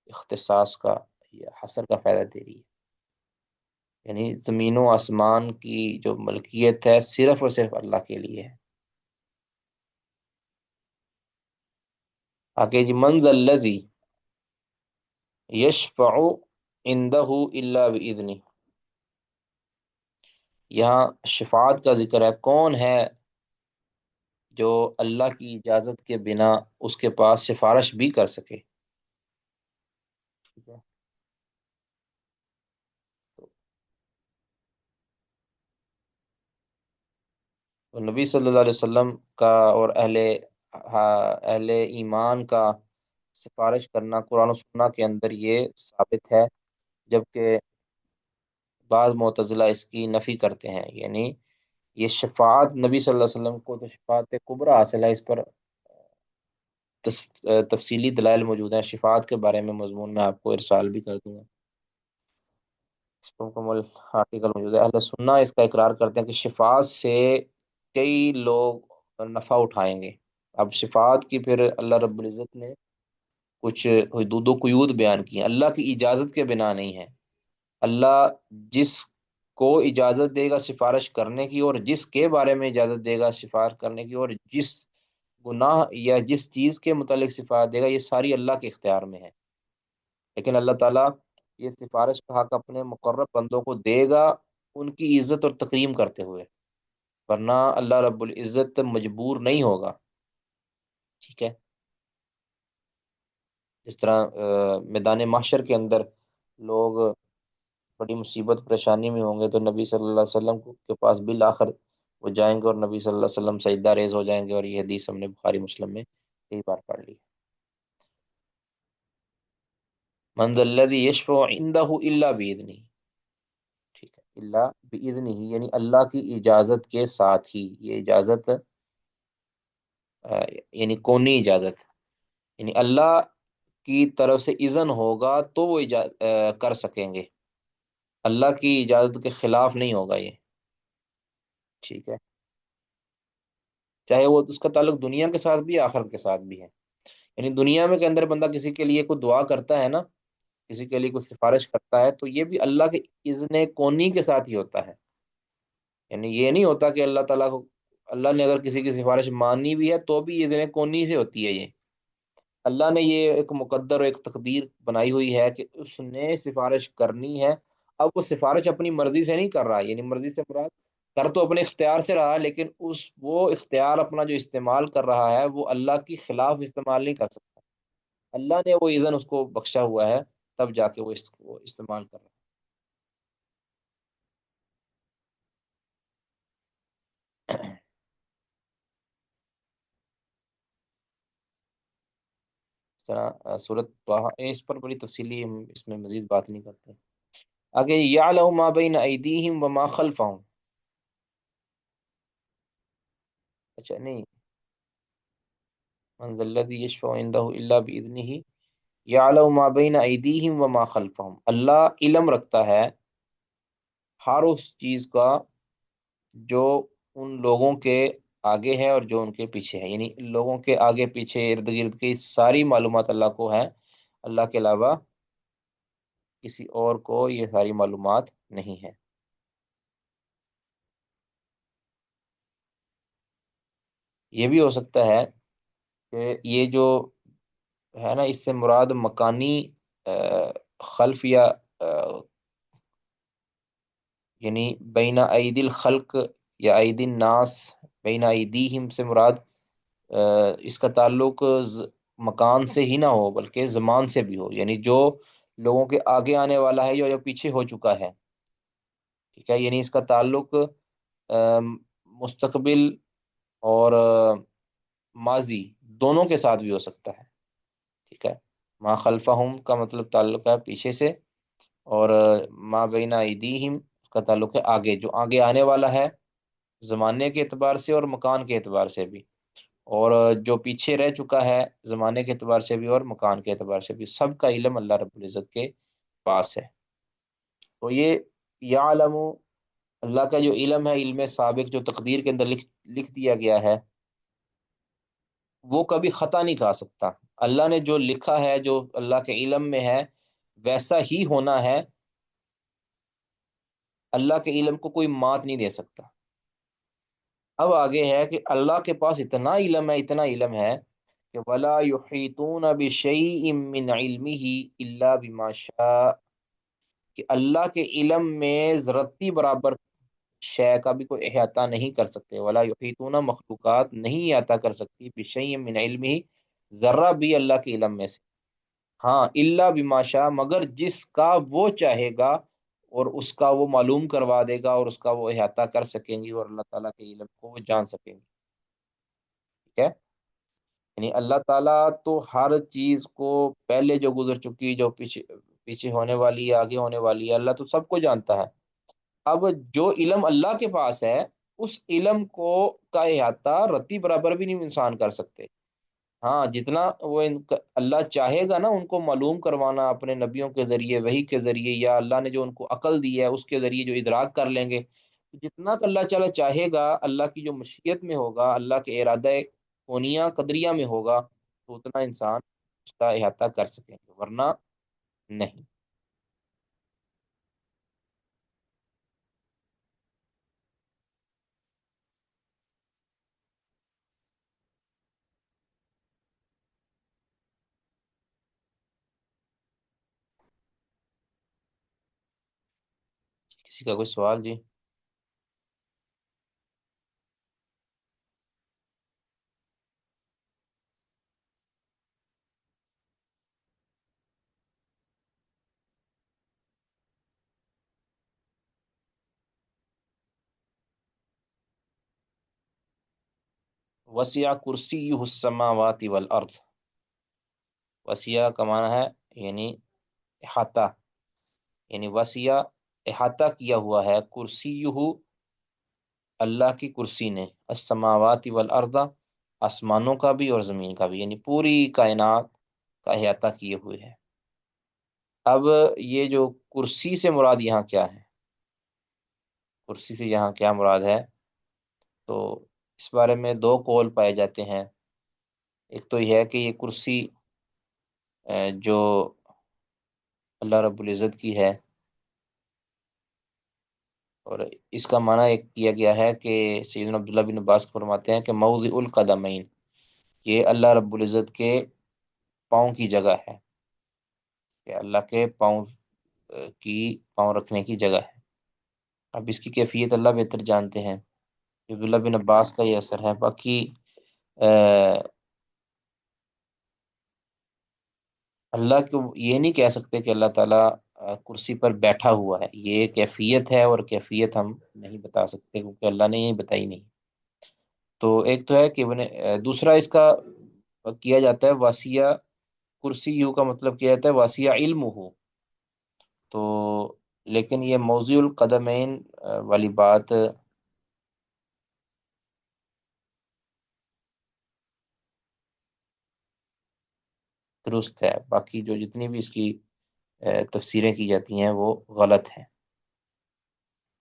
اختصاص کا یا حصر کا فائدہ دے رہی ہے. یعنی زمین و آسمان کی جو ملکیت ہے صرف اور صرف اللہ کے لیے ہے. آگے جی من ذا الذی یشفع عندہ الا باذنہ. یہاں شفاعت کا ذکر ہے، کون ہے جو اللہ کی اجازت کے بنا اس کے پاس سفارش بھی کر سکے. ٹھیک ہے. تو نبی صلی اللہ علیہ وسلم کا اور اہل ایمان کا سفارش کرنا قرآن و سنہ کے اندر یہ ثابت ہے، جبکہ بعض معتزلہ اس کی نفی کرتے ہیں. یعنی یہ شفاعت نبی صلی اللہ علیہ وسلم کو تو شفاعت کبریٰ حاصل ہے، اس پر تفصیلی دلائل موجود ہیں، شفاعت کے بارے میں مضمون میں آپ کو ارسال بھی کر دوں گا، اس پر مکمل آرٹیکل موجود ہے۔ اہل سنہ اس کا اقرار کرتے ہیں کہ شفاعت سے کئی لوگ نفع اٹھائیں گے۔ اب شفاعت کی پھر اللہ رب العزت نے کچھ حدود و قیود بیان کی ہیں، اللہ کی اجازت کے بنا نہیں ہے۔ اللہ جس کو اجازت دے گا سفارش کرنے کی، اور جس کے بارے میں اجازت دے گا سفارش کرنے کی، اور جس گناہ یا جس چیز کے متعلق سفارش دے گا، یہ ساری اللہ کے اختیار میں ہے۔ لیکن اللہ تعالیٰ یہ سفارش کا حق اپنے مقرب بندوں کو دے گا، ان کی عزت اور تکریم کرتے ہوئے، ورنہ اللہ رب العزت مجبور نہیں ہوگا۔ ٹھیک ہے، اس طرح میدان محشر کے اندر لوگ بڑی مصیبت پریشانی میں ہوں گے تو نبی صلی اللہ علیہ وسلم کے پاس بالآخر وہ جائیں گے، اور نبی صلی اللہ علیہ وسلم سجدہ ریز ہو جائیں گے، اور یہ حدیث ہم نے بخاری مسلم میں کئی بار پڑھ لی۔ من ذا الذی یشفع عندہ الا باذنہ، ٹھیک ہے، الا باذنہ یعنی اللہ کی اجازت کے ساتھ ہی، یہ اجازت یعنی کونی اجازت، یعنی اللہ کی طرف سے اذن ہوگا تو وہ کر سکیں گے، اللہ کی اجازت کے خلاف نہیں ہوگا یہ۔ ٹھیک ہے، چاہے وہ اس کا تعلق دنیا کے ساتھ بھی ہے، آخرت کے ساتھ بھی ہے۔ یعنی دنیا میں کے اندر بندہ کسی کے لیے کوئی دعا کرتا ہے نا، کسی کے لیے کوئی سفارش کرتا ہے، تو یہ بھی اللہ کے اذن کونی کے ساتھ ہی ہوتا ہے۔ یعنی یہ نہیں ہوتا کہ اللہ تعالیٰ کو، اللہ نے اگر کسی کی سفارش مانی بھی ہے تو بھی اذن کونی سے ہوتی ہے یہ۔ اللہ نے یہ ایک مقدر اور ایک تقدیر بنائی ہوئی ہے کہ اس نے سفارش کرنی ہے۔ اب وہ سفارش اپنی مرضی سے نہیں کر رہا، یعنی مرضی سے مراد کر تو اپنے اختیار سے رہا ہے، لیکن وہ اختیار اپنا جو استعمال کر رہا ہے وہ اللہ کی خلاف استعمال نہیں کر سکتا۔ اللہ نے وہ اذن اس کو بخشا ہوا ہے، تب جا کے وہ استعمال کر رہا ہے۔ اس طرح سورۃ طٰہٰ، اس پر بڑی تفصیلی ہم اس میں مزید بات نہیں کرتے۔ آگے یعلم ما بین ایدیہم وما خلفہم، اچھا نہیں، من ذا الذی یشفع عندہ الا باذنہ یعلم ما بین ایدیہم وما خلفہم، اللہ علم رکھتا ہے ہر اس چیز کا جو ان لوگوں کے آگے ہے اور جو ان کے پیچھے ہے، یعنی لوگوں کے آگے پیچھے ارد گرد کی ساری معلومات اللہ کو ہے، اللہ کے علاوہ کسی اور کو یہ ساری معلومات نہیں ہے۔ یہ بھی ہو سکتا ہے کہ یہ جو ہے نا، اس سے مراد مکانی خلف یا یعنی بین عید الخلق یا عید الناس، بین ایدیہم سے مراد اس کا تعلق مکان سے ہی نہ ہو بلکہ زمان سے بھی ہو، یعنی جو لوگوں کے آگے آنے والا ہے یا جو پیچھے ہو چکا ہے۔ ٹھیک ہے، یعنی اس کا تعلق مستقبل اور ماضی دونوں کے ساتھ بھی ہو سکتا ہے۔ ٹھیک ہے، ما خلفہم کا مطلب تعلق ہے پیچھے سے، اور ما بین ایدیہم اس کا تعلق ہے آگے، جو آگے آنے والا ہے زمانے کے اعتبار سے اور مکان کے اعتبار سے بھی، اور جو پیچھے رہ چکا ہے زمانے کے اعتبار سے بھی اور مکان کے اعتبار سے بھی، سب کا علم اللہ رب العزت کے پاس ہے۔ تو یہ یعلم، اللہ کا جو علم ہے، علم سابق جو تقدیر کے اندر لکھ دیا گیا ہے، وہ کبھی خطا نہیں کھا سکتا۔ اللہ نے جو لکھا ہے، جو اللہ کے علم میں ہے ویسا ہی ہونا ہے، اللہ کے علم کو کوئی مات نہیں دے سکتا۔ اب آگے ہے کہ اللہ کے پاس اتنا علم ہے، اتنا علم ہے کہ وَلَا يُحِيطُونَ بِشَيْءٍ مِّنْ عِلْمِهِ إِلَّا بِمَا شَاءَ، کہ اللہ کے علم میں ذرتی برابر شے کا بھی کوئی احاطہ نہیں کر سکتے۔ وَلَا يُحِيطُونَ، مخلوقات نہیں احاطہ کر سکتی، بِشَيْءٍ مِّنْ عِلْمِهِ ذرہ بھی اللہ کے علم میں سے، ہاں الا بما شاء، مگر جس کا وہ چاہے گا اور اس کا وہ معلوم کروا دے گا، اور اس کا وہ احاطہ کر سکیں گی، اور اللہ تعالیٰ کے علم کو وہ جان سکیں گی۔ ٹھیک ہے، یعنی اللہ تعالیٰ تو ہر چیز کو پہلے جو گزر چکی، جو پیچھے پیچھے ہونے والی ہے، آگے ہونے والی ہے، اللہ تو سب کو جانتا ہے۔ اب جو علم اللہ کے پاس ہے اس علم کو کا احاطہ رتی برابر بھی نہیں انسان کر سکتے. ہاں جتنا وہ اللہ چاہے گا نا ان کو معلوم کروانا اپنے نبیوں کے ذریعے، وحی کے ذریعے، یا اللہ نے جو ان کو عقل دی ہے اس کے ذریعے جو ادراک کر لیں گے، جتنا کہ اللہ تعالیٰ چاہے گا، اللہ کی جو مشیت میں ہوگا، اللہ کے ارادہ کونیہ قدریہ میں ہوگا، تو اتنا انسان اس کا احاطہ کر سکیں گے، ورنہ نہیں. کسی کا کوئی سوال جی؟ وسیع کرسیہ السماوات والارض. وسیع کا معنی ہے یعنی احاطہ، یعنی وسیع احاطہ کیا ہوا ہے، کرسیہ اللہ کی کرسی نے، السماوات والارض آسمانوں کا بھی اور زمین کا بھی، یعنی پوری کائنات کا احاطہ کیے ہوئے ہے. اب یہ جو کرسی سے مراد یہاں کیا ہے، کرسی سے یہاں کیا مراد ہے، تو اس بارے میں دو قول پائے جاتے ہیں. ایک تو یہ ہے کہ یہ کرسی جو اللہ رب العزت کی ہے، اور اس کا معنی ایک کیا گیا ہے کہ سیدنا عبداللہ بن عباس فرماتے ہیں کہ موضع القدمین، یہ اللہ رب العزت کے پاؤں کی جگہ ہے، کہ اللہ کے پاؤں کی پاؤں رکھنے کی جگہ ہے. اب اس کی کیفیت اللہ بہتر جانتے ہیں، عبداللہ بن عباس کا یہ اثر ہے. باقی اللہ کو یہ نہیں کہہ سکتے کہ اللہ تعالیٰ کرسی پر بیٹھا ہوا ہے، یہ کیفیت ہے، اور کیفیت ہم نہیں بتا سکتے کیونکہ اللہ نے یہ بتائی نہیں. تو ایک تو ہے کہ دوسرا اس کا کیا جاتا ہے واسیہ کرسی یو کا مطلب کیا جاتا ہے واسیہ علم ہو. تو لیکن یہ موضوع القدمین والی بات درست ہے، باقی جو جتنی بھی اس کی تفسیریں کی جاتی ہیں وہ غلط ہیں.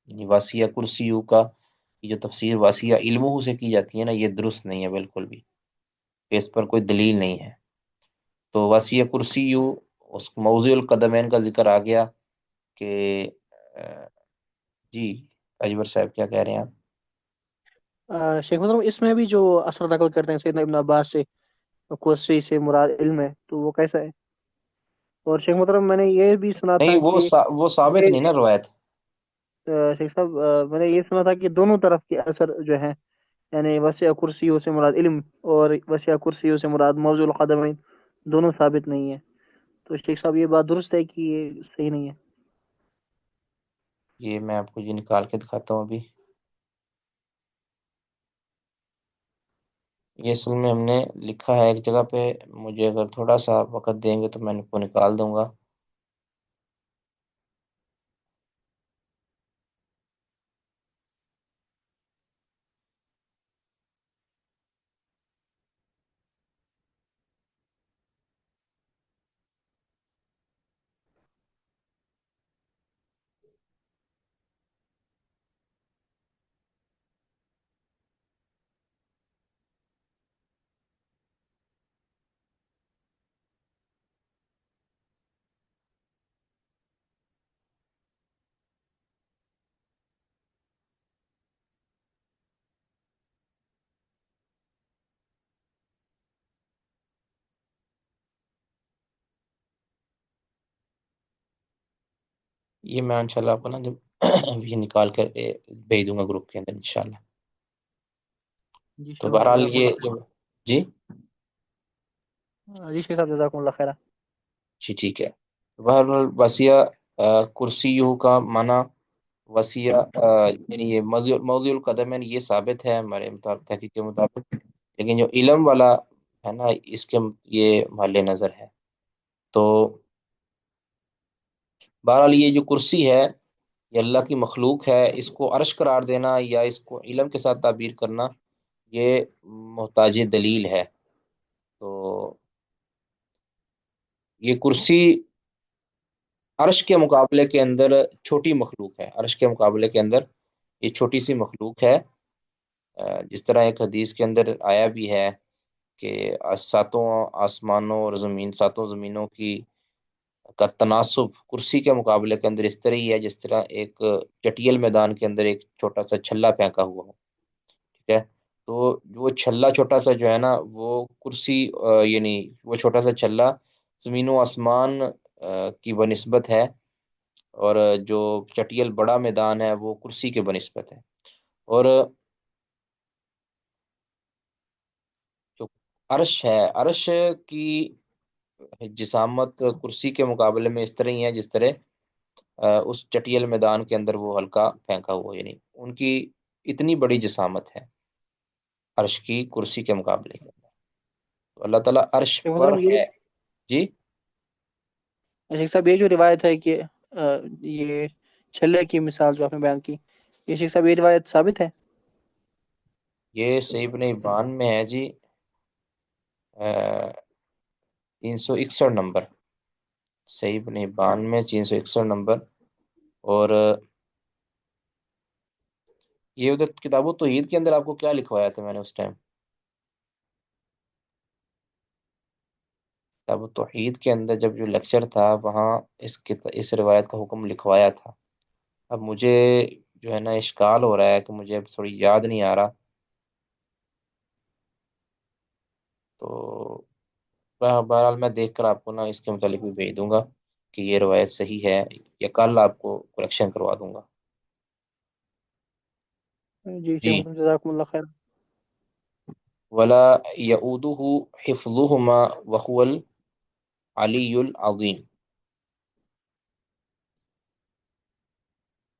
یعنی واسیہ کرسی یو کا یہ جو تفسیر واسیہ علم سے کی جاتی ہے نا، یہ درست نہیں ہے بالکل بھی، اس پر کوئی دلیل نہیں ہے. تو واسیہ کرسی یو اس موضوع القدمین کا ذکر آ گیا کہ جی اجبر صاحب کیا کہہ رہے ہیں آپ؟ شیخ محترم اس میں بھی جو اثر نقل کرتے ہیں سیدنا ابن عباس سے، کرسی سے مراد علم ہے، تو وہ کیسا ہے؟ اور شیخ محترم میں نے یہ بھی سنا نہیں تھا وہ کہ وہ ثابت نہیں نا روایت. شیخ صاحب میں نے یہ سنا تھا کہ دونوں طرف کے اثر جو ہیں، یعنی وسیع کرسیوں سے مراد علم اور وسیع کرسیوں سے مراد موضوع القدمین، دونوں ثابت نہیں ہے. تو شیخ صاحب یہ بات درست ہے کہ یہ صحیح نہیں ہے؟ یہ میں آپ کو یہ نکال کے دکھاتا ہوں ابھی. یہ اصل میں ہم نے لکھا ہے ایک جگہ پہ، مجھے اگر تھوڑا سا وقت دیں گے تو میں ان کو نکال دوں گا. یہ میں انشاءاللہ آپ کو نا جب یہ نکال کر بھیج دوں گا گروپ کے اندر انشاءاللہ. جی تو شیخ صاحب بہرحال جزاکم یہ اللہ جی خیر. جی شیخ صاحب جزاکم اللہ خیر. جی ٹھیک ہے. بہرحال وسیع کرسی کا معنی وسیع یعنی یہ موضوع القدمین یہ ثابت ہے ہمارے مطابق، تحقیق کے مطابق، لیکن جو علم والا ہے نا اس کے یہ محل نظر ہے. تو بہرحال یہ جو کرسی ہے یہ اللہ کی مخلوق ہے، اس کو عرش قرار دینا یا اس کو علم کے ساتھ تعبیر کرنا یہ محتاج دلیل ہے۔ تو یہ کرسی عرش کے مقابلے کے اندر چھوٹی مخلوق ہے، عرش کے مقابلے کے اندر یہ چھوٹی سی مخلوق ہے۔ جس طرح ایک حدیث کے اندر آیا بھی ہے کہ ساتوں آسمانوں اور ساتوں زمینوں کی کا تناسب کرسی کے مقابلے کے اندر اس طرح ہی ہے جس طرح ایک چٹیل میدان کے اندر ایک چھوٹا سا چھلا پھینکا ہوا ہو، ٹھیک ہے؟ تو وہ چھلا چھوٹا سا جو ہے نا وہ کرسی یعنی وہ چھوٹا سا چھلا زمین و آسمان کی بنسبت ہے، اور جو چٹیل بڑا میدان ہے وہ کرسی کے بنسبت ہے۔ اور جو عرش ہے، عرش کی جسامت کرسی کے مقابلے میں اس طرح ہی ہے جس طرح اس چٹیل میدان کے اندر وہ ہلکا پھینکا ہوا، یعنی ان کی اتنی بڑی جسامت ہے عرش کی کرسی کے مقابلے کے اندر۔ تو اللہ تعالیٰ عرش شیخ پر محترم یہ ہے۔ جی، شیخ صاحب یہ جو روایت ہے کہ یہ چھلے کی مثال جو آپ نے بیان کی، یہ شیخ صاحب یہ روایت ثابت ہے؟ یہ صحیح ابن حبان میں ہے جی، 361 نمبر، صحیح ابن حبان میں 361 نمبر۔ اور یہ ادھر کتاب و توحید کے اندر آپ کو کیا لکھوایا تھا میں نے اس ٹائم؟ کتاب و توحید کے اندر جب جو لیکچر تھا وہاں اس روایت کا حکم لکھوایا تھا۔ اب مجھے جو ہے نا اشکال ہو رہا ہے کہ مجھے اب تھوڑی یاد نہیں آ رہا، تو بہرحال میں دیکھ کر آپ کو نا اس کے متعلق بھی بھیج دوں گا کہ یہ روایت صحیح ہے، یا کل آپ کو کریکشن کروا دوں گا۔ جی شیخ جی، محترم جزاکم اللہ خیر۔ ولا يؤوده حفظهما وهو العلی العظیم،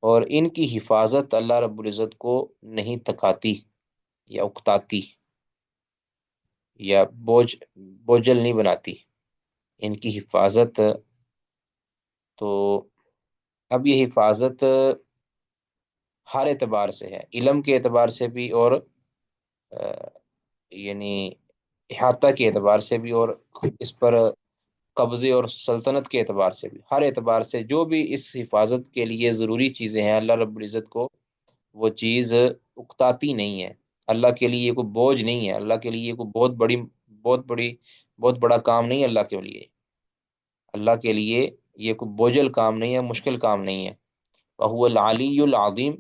اور ان کی حفاظت اللہ رب العزت کو نہیں تکاتی یا اکتاتی یا بوجھل نہیں بناتی، ان کی حفاظت۔ تو اب یہ حفاظت ہر اعتبار سے ہے، علم کے اعتبار سے بھی، اور یعنی احاطہ کے اعتبار سے بھی، اور اس پر قبضے اور سلطنت کے اعتبار سے بھی، ہر اعتبار سے جو بھی اس حفاظت کے لیے ضروری چیزیں ہیں اللہ رب العزت کو وہ چیز اکتاتی نہیں ہے، اللہ کے لیے یہ کوئی بوجھ نہیں ہے، اللہ کے لیے یہ کوئی بہت بڑا کام نہیں ہے، اللہ کے لیے یہ کوئی بوجھل کام نہیں ہے، مشکل کام نہیں ہے۔ وہو العلی العظیم،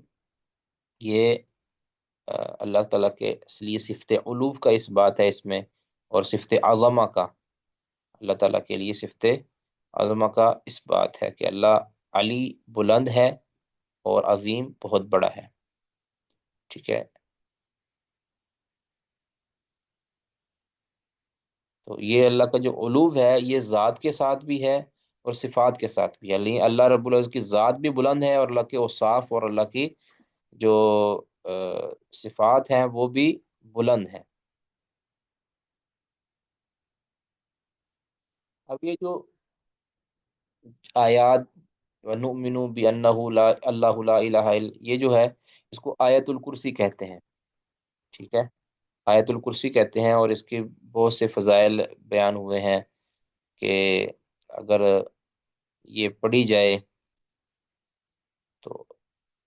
یہ اللہ تعالیٰ کے اس لیے صفت علو کا اس بات ہے اس میں، اور صفت عظمہ کا، اللہ تعالیٰ کے لیے صفت عظمہ کا اس بات ہے کہ اللہ علی بلند ہے اور عظیم بہت بڑا ہے، ٹھیک ہے؟ تو یہ اللہ کا جو علو ہے یہ ذات کے ساتھ بھی ہے اور صفات کے ساتھ بھی ہے، یعنی اللہ رب العزت کی ذات بھی بلند ہے، اور اللہ کے اوصاف اور اللہ کی جو صفات ہیں وہ بھی بلند ہیں۔ اب یہ جو آیات وَنُؤْمِنُ بِأَنَّهُ لا اللہ لا الہ الا، یہ جو ہے اس کو آیت الکرسی کہتے ہیں، ٹھیک ہے؟ آیت الکرسی کہتے ہیں، اور اس کے بہت سے فضائل بیان ہوئے ہیں کہ اگر یہ پڑھی جائے تو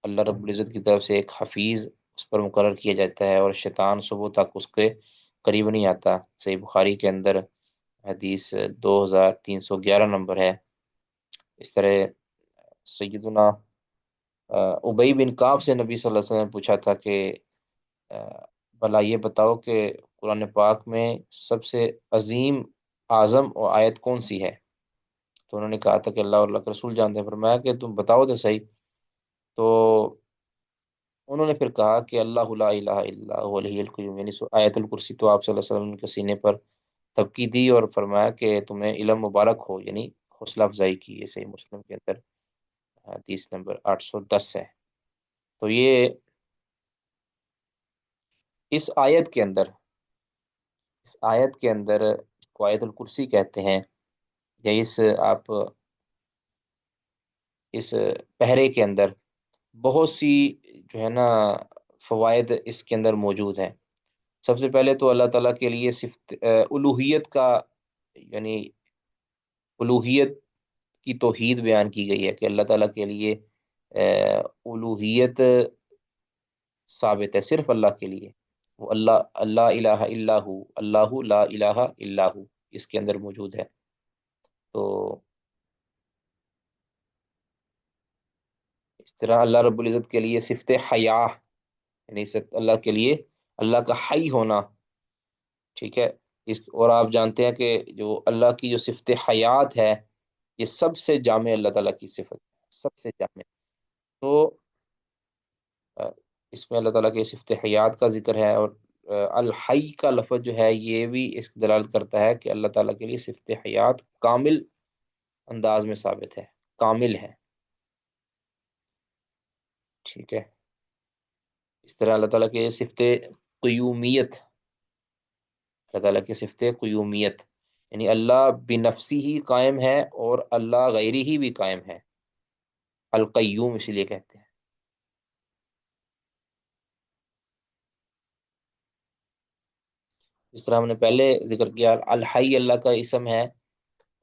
اللہ رب العزت کی طرف سے ایک حفیظ اس پر مقرر کیا جاتا ہے، اور شیطان صبح تک اس کے قریب نہیں آتا۔ صحیح بخاری کے اندر حدیث 2311 نمبر ہے۔ اس طرح سیدنا ابی بن کعب سے نبی صلی اللہ علیہ وسلم نے پوچھا تھا کہ بھلا یہ بتاؤ کہ قرآن پاک میں سب سے عظیم اعظم اور آیت کون سی ہے؟ تو انہوں نے کہا تھا کہ اللہ اور اللہ کے رسول جانتے ہیں، فرمایا کہ تم بتاؤ تو صحیح۔ تو انہوں نے پھر کہا کہ اللہ لا الہ الا هو الحی القیوم، یعنی آیت الکرسی۔ تو آپ صلی اللہ علیہ وسلم کے سینے پر تبکی دی اور فرمایا کہ تمہیں علم مبارک ہو، یعنی حوصلہ افزائی کی۔ یہ صحیح مسلم کے اندر حدیث نمبر 810 ہے۔ تو یہ اس آیت کے اندر کو آیت الکرسی کہتے ہیں، یا آپ اس پہرے کے اندر بہت سی جو ہے نا فوائد اس کے اندر موجود ہیں۔ سب سے پہلے تو اللہ تعالیٰ کے لیے صفت الوہیت کا، یعنی الوہیت کی توحید بیان کی گئی ہے کہ اللہ تعالیٰ کے لیے الوہیت ثابت ہے صرف اللہ کے لیے۔ وہ اللہ، اللہ الہ الا ہو، اللہ لا الہ الا ہو، اس کے اندر موجود ہے۔ تو اس طرح اللہ رب العزت کے لیے صفت حیا، یعنی اللہ کے لیے اللہ کا حی ہونا، ٹھیک ہے۔ اور آپ جانتے ہیں کہ جو اللہ کی جو صفت حیات ہے، یہ سب سے جامع اللہ تعالیٰ کی صفت ہے، سب سے جامع۔ تو آ، اس میں اللہ تعالیٰ کی صفت حیات کا ذکر ہے، اور الحی کا لفظ جو ہے یہ بھی اس کی دلالت کرتا ہے کہ اللہ تعالیٰ کے لیے صفت حیات کامل انداز میں ثابت ہے، کامل ہے، ٹھیک ہے۔ اس طرح اللہ تعالیٰ کے صفت قیومیت، اللہ تعالیٰ کی صفت قیومیت، یعنی اللہ بنفسی ہی قائم ہے اور اللہ غیری ہی بھی قائم ہے، القیوم اسی لیے کہتے ہیں۔ جس طرح ہم نے پہلے ذکر کیا، الحی اللہ کا اسم ہے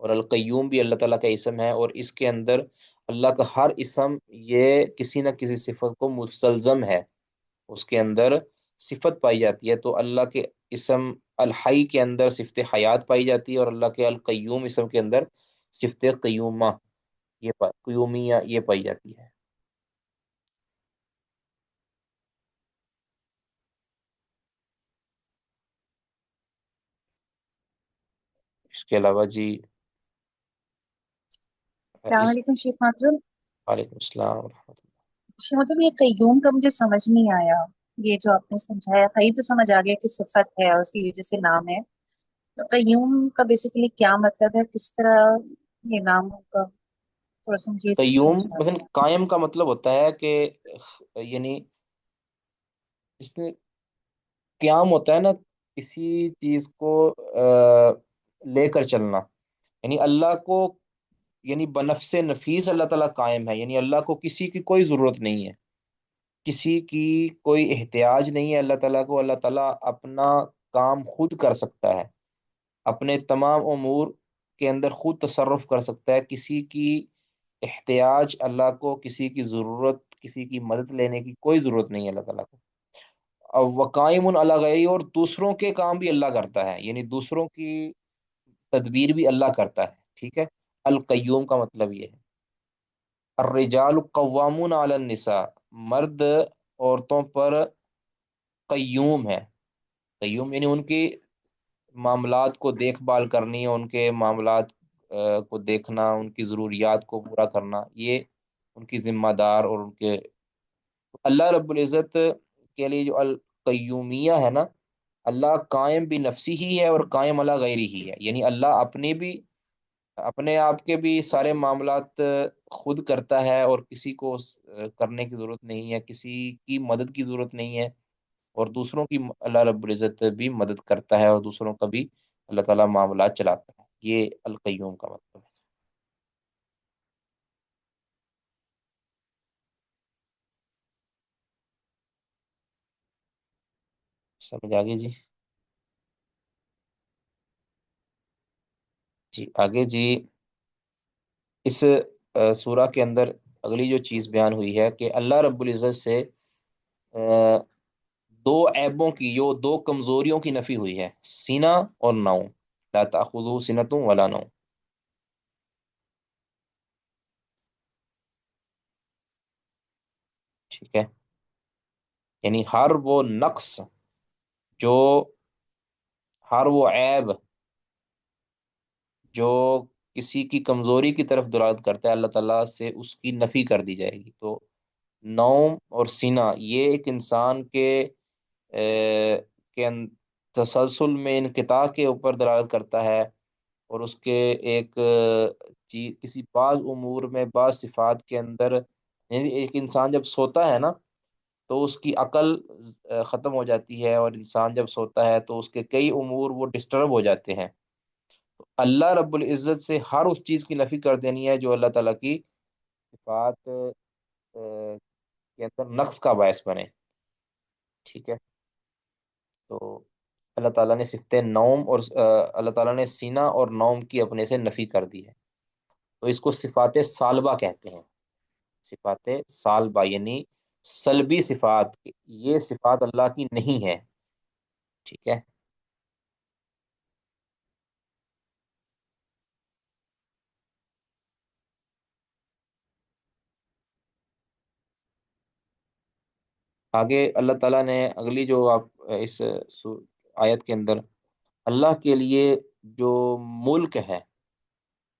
اور القیوم بھی اللہ تعالیٰ کا اسم ہے، اور اس کے اندر اللہ کا ہر اسم یہ کسی نہ کسی صفت کو مستلزم ہے، اس کے اندر صفت پائی جاتی ہے۔ تو اللہ کے اسم الحی کے اندر صفت حیات پائی جاتی ہے، اور اللہ کے القیوم اسم کے اندر صفت قیومہ، قیومیہ یہ پائی جاتی ہے۔ اس کے علاوہ جی السلام اس علیکم شیخ ماتر۔ وعلیکم السلام ورحمۃ اللہ۔ شیخ ماتر، یہ قیوم کا مجھے سمجھ نہیں آیا، یہ جو آپ نے سمجھایا قیوم تو سمجھ آ گیا کہ صفت ہے اور اس کی وجہ سے نام ہے، تو قیوم کا بیسیکلی کیا مطلب ہے، کس طرح یہ نام ہوگا، تھوڑا سا مجھے قیوم سمجھا مثلا دیں۔ قائم کا مطلب ہوتا ہے کہ یعنی اس میں قیام ہوتا ہے نا، کسی چیز کو لے کر چلنا، یعنی اللہ کو، یعنی بنفس نفیس اللہ تعالیٰ قائم ہے، یعنی اللہ کو کسی کی کوئی ضرورت نہیں ہے، کسی کی کوئی احتیاج نہیں ہے اللہ تعالیٰ کو۔ اللہ تعالیٰ اپنا کام خود کر سکتا ہے، اپنے تمام امور کے اندر خود تصرف کر سکتا ہے، کسی کی احتیاج اللہ کو، کسی کی ضرورت، کسی کی مدد لینے کی کوئی ضرورت نہیں ہے اللہ تعالیٰ کو۔ اور وقائم علی غیری، اور دوسروں کے کام بھی اللہ کرتا ہے، یعنی دوسروں کی تدبیر بھی اللہ کرتا ہے، ٹھیک ہے۔ القیوم کا مطلب یہ ہے۔ الرجال قوامون علی النساء، مرد عورتوں پر قیوم ہے، قیوم یعنی ان کی معاملات کو دیکھ بھال کرنی، ان کے معاملات کو دیکھنا، ان کی ضروریات کو پورا کرنا، یہ ان کی ذمہ دار، اور ان کے اللہ رب العزت کے لیے جو القیومیہ ہے نا، اللہ قائم بھی نفسی ہی ہے اور قائم اللہ غیری ہی ہے، یعنی اللہ اپنے بھی، اپنے آپ کے بھی سارے معاملات خود کرتا ہے، اور کسی کو کرنے کی ضرورت نہیں ہے، کسی کی مدد کی ضرورت نہیں ہے، اور دوسروں کی اللہ رب العزت بھی مدد کرتا ہے، اور دوسروں کا بھی اللہ تعالیٰ معاملات چلاتا ہے، یہ القیوم کا مطلب ہے۔ سمجھ آگے جی؟ جی آگے جی، اس سورہ کے اندر اگلی جو چیز بیان ہوئی ہے کہ اللہ رب العزت سے دو عیبوں کی، جو دو کمزوریوں کی نفی ہوئی ہے، سینہ اور نوم، لا تأخذہ سنۃ ولا نوم، ٹھیک ہے۔ یعنی ہر وہ نقص، جو ہر وہ عیب جو کسی کی کمزوری کی طرف دلالت کرتا ہے، اللہ تعالیٰ سے اس کی نفی کر دی جائے گی۔ تو نوم اور سینہ یہ ایک انسان تسلسل میں انقطاع کے اوپر دلالت کرتا ہے، اور اس کے ایک چیز، کسی بعض امور میں، بعض صفات کے اندر، یعنی ایک انسان جب سوتا ہے نا تو اس کی عقل ختم ہو جاتی ہے، اور انسان جب سوتا ہے تو اس کے کئی امور وہ ڈسٹرب ہو جاتے ہیں۔ اللہ رب العزت سے ہر اس چیز کی نفی کر دینی ہے جو اللہ تعالیٰ کی صفات کے اندر نقص کا باعث بنے، ٹھیک ہے؟ تو اللہ تعالیٰ نے صفت نوم اور اللہ تعالیٰ نے سینہ اور نوم کی اپنے سے نفی کر دی ہے، تو اس کو صفات سالبہ کہتے ہیں۔ صفات سالبہ یعنی سلبی صفات، یہ صفات اللہ کی نہیں ہے، ٹھیک ہے؟ آگے اللہ تعالیٰ نے اگلی جو آپ اس آیت کے اندر اللہ کے لیے جو ملک ہے،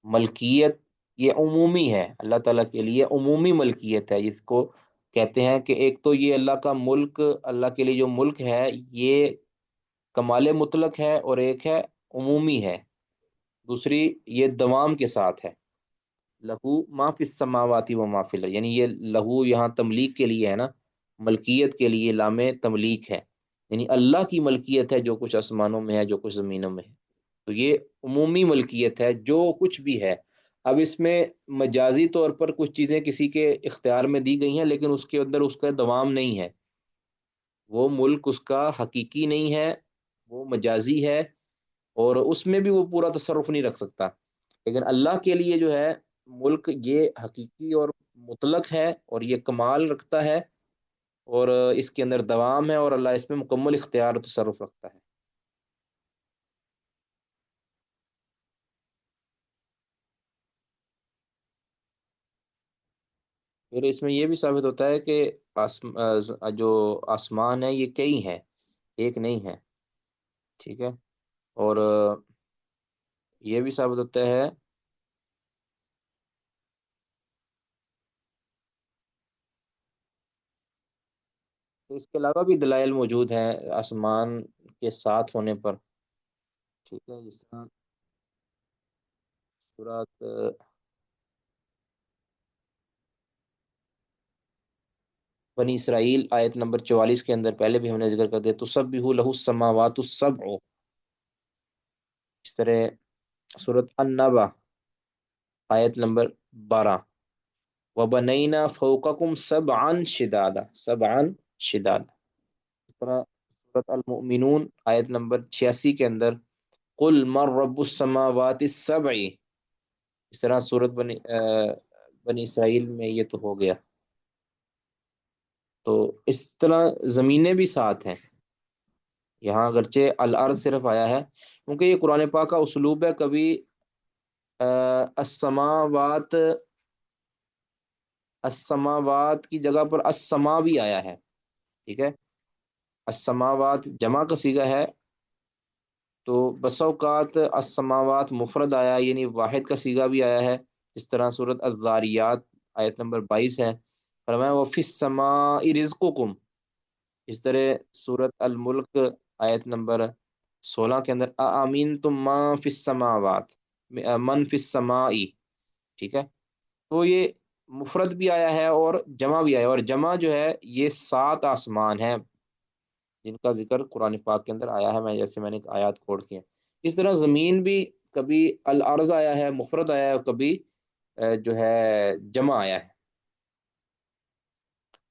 ملکیت، یہ عمومی ہے، اللہ تعالیٰ کے لیے عمومی ملکیت ہے، جس کو کہتے ہیں کہ ایک تو یہ اللہ کا ملک، اللہ کے لیے جو ملک ہے یہ کمال مطلق ہے، اور ایک ہے عمومی ہے، دوسری یہ دوام کے ساتھ ہے۔ لہو ما فی السماواتی و ما فی الارض، یعنی یہ لہو یہاں تملیک کے لیے ہے نا، ملکیت کے لیے لام تملیک ہے، یعنی اللہ کی ملکیت ہے جو کچھ آسمانوں میں ہے، جو کچھ زمینوں میں ہے، تو یہ عمومی ملکیت ہے جو کچھ بھی ہے۔ اب اس میں مجازی طور پر کچھ چیزیں کسی کے اختیار میں دی گئی ہیں، لیکن اس کے اندر اس کا دوام نہیں ہے، وہ ملک اس کا حقیقی نہیں ہے، وہ مجازی ہے، اور اس میں بھی وہ پورا تصرف نہیں رکھ سکتا۔ لیکن اللہ کے لیے جو ہے ملک، یہ حقیقی اور مطلق ہے، اور یہ کمال رکھتا ہے، اور اس کے اندر دوام ہے، اور اللہ اس میں مکمل اختیار و تصرف رکھتا ہے۔ پھر اس میں یہ بھی ثابت ہوتا ہے کہ جو آسمان ہے یہ کئی ہیں، ایک نہیں ہے، ٹھیک ہے؟ اور یہ بھی ثابت ہوتا ہے کہ اس کے علاوہ بھی دلائل موجود ہیں آسمان کے ساتھ ہونے پر، ٹھیک ہے؟ جس طرح سورۃ بنی اسرائیل آیت نمبر 44 کے اندر پہلے بھی ہم نے ذکر کر دیا، تسبح لہ السماوات السبع، اس طرح سورۃ النبأ آیت نمبر 12، وَبَنَيْنَا فَوْقَكُمْ سَبْعًا شِدَادًا، سبعًا شداد، اس طرح سورۃ المؤمنون آیت نمبر 86 کے اندر قل من رب السماوات السبع، اس طرح سورۃ بنی اسرائیل میں یہ تو ہو گیا۔ تو اس طرح زمینیں بھی ساتھ ہیں، یہاں اگرچہ الارض صرف آیا ہے کیونکہ یہ قرآن پاک کا اسلوب ہے، کبھی السماوات، السماوات کی جگہ پر السما بھی آیا ہے، ٹھیک ہے؟ السماوات جمع کا صیغہ ہے، تو بسا اوقات السماوات مفرد آیا یعنی واحد کا صیغہ بھی آیا ہے، اس طرح سورۃ الذاریات آیت نمبر 22 ہے، فرمایا وَفِي السَّمَاءِ رِزْقُكُمْ، اس طرح سورۃ الملک آیت نمبر 16 کے اندر اَأَمِنْتُم مَّن فِي السَّمَاوات، من فی السماء، ٹھیک ہے؟ تو یہ مفرد بھی آیا ہے اور جمع بھی آیا ہے، اور جمع جو ہے یہ 7 آسمان ہیں جن کا ذکر قرآن پاک کے اندر آیا ہے، جیسے میں نے ایک آیات کھول کی ہے۔ اس طرح زمین بھی کبھی الارض آیا ہے مفرد آیا ہے، اور کبھی جو ہے جمع آیا ہے۔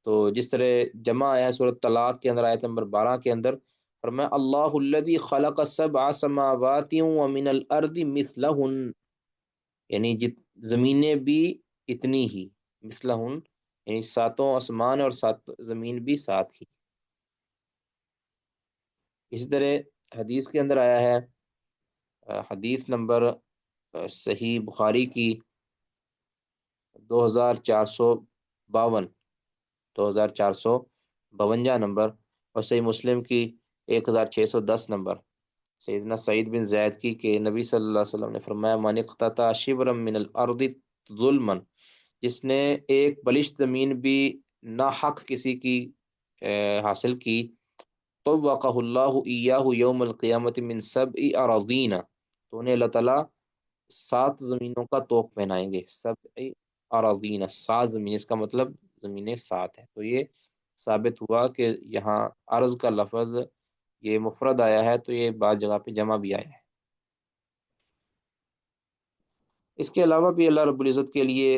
تو جس طرح جمع آیا ہے سورۃ طلاق کے اندر آیت نمبر 12 کے اندر، فرمایا اللہ الذی خلق سبع سماوات ومن الارض مثلہن، یعنی زمینیں بھی اتنی ہی، مثلہن یعنی 7 آسمان اور 7 زمین بھی ساتھ ہی۔ اسی طرح حدیث کے اندر آیا ہے، حدیث نمبر صحیح بخاری کی 2452، 2452 نمبر، اور صحیح مسلم کی 1610 نمبر، سیدنا سعید بن زید کی کہ نبی صلی اللہ علیہ وسلم نے فرمایا من اقتطع شبرا من الارض ظلما، جس نے ایک بلش زمین بھی ناحق کسی کی حاصل کی، طوقہ اللہ ایاہ یوم القیامت من سبع اراضین، تو انہیں اللہ تعالیٰ 7 زمینوں کا طوق پہنائیں گے، سبع اراضین، 7 زمین، اس کا مطلب زمینیں 7 ہیں۔ تو یہ ثابت ہوا کہ یہاں ارض کا لفظ یہ مفرد آیا ہے، تو یہ بعض جگہ پہ جمع بھی آیا ہے۔ اس کے علاوہ بھی اللہ رب العزت کے لیے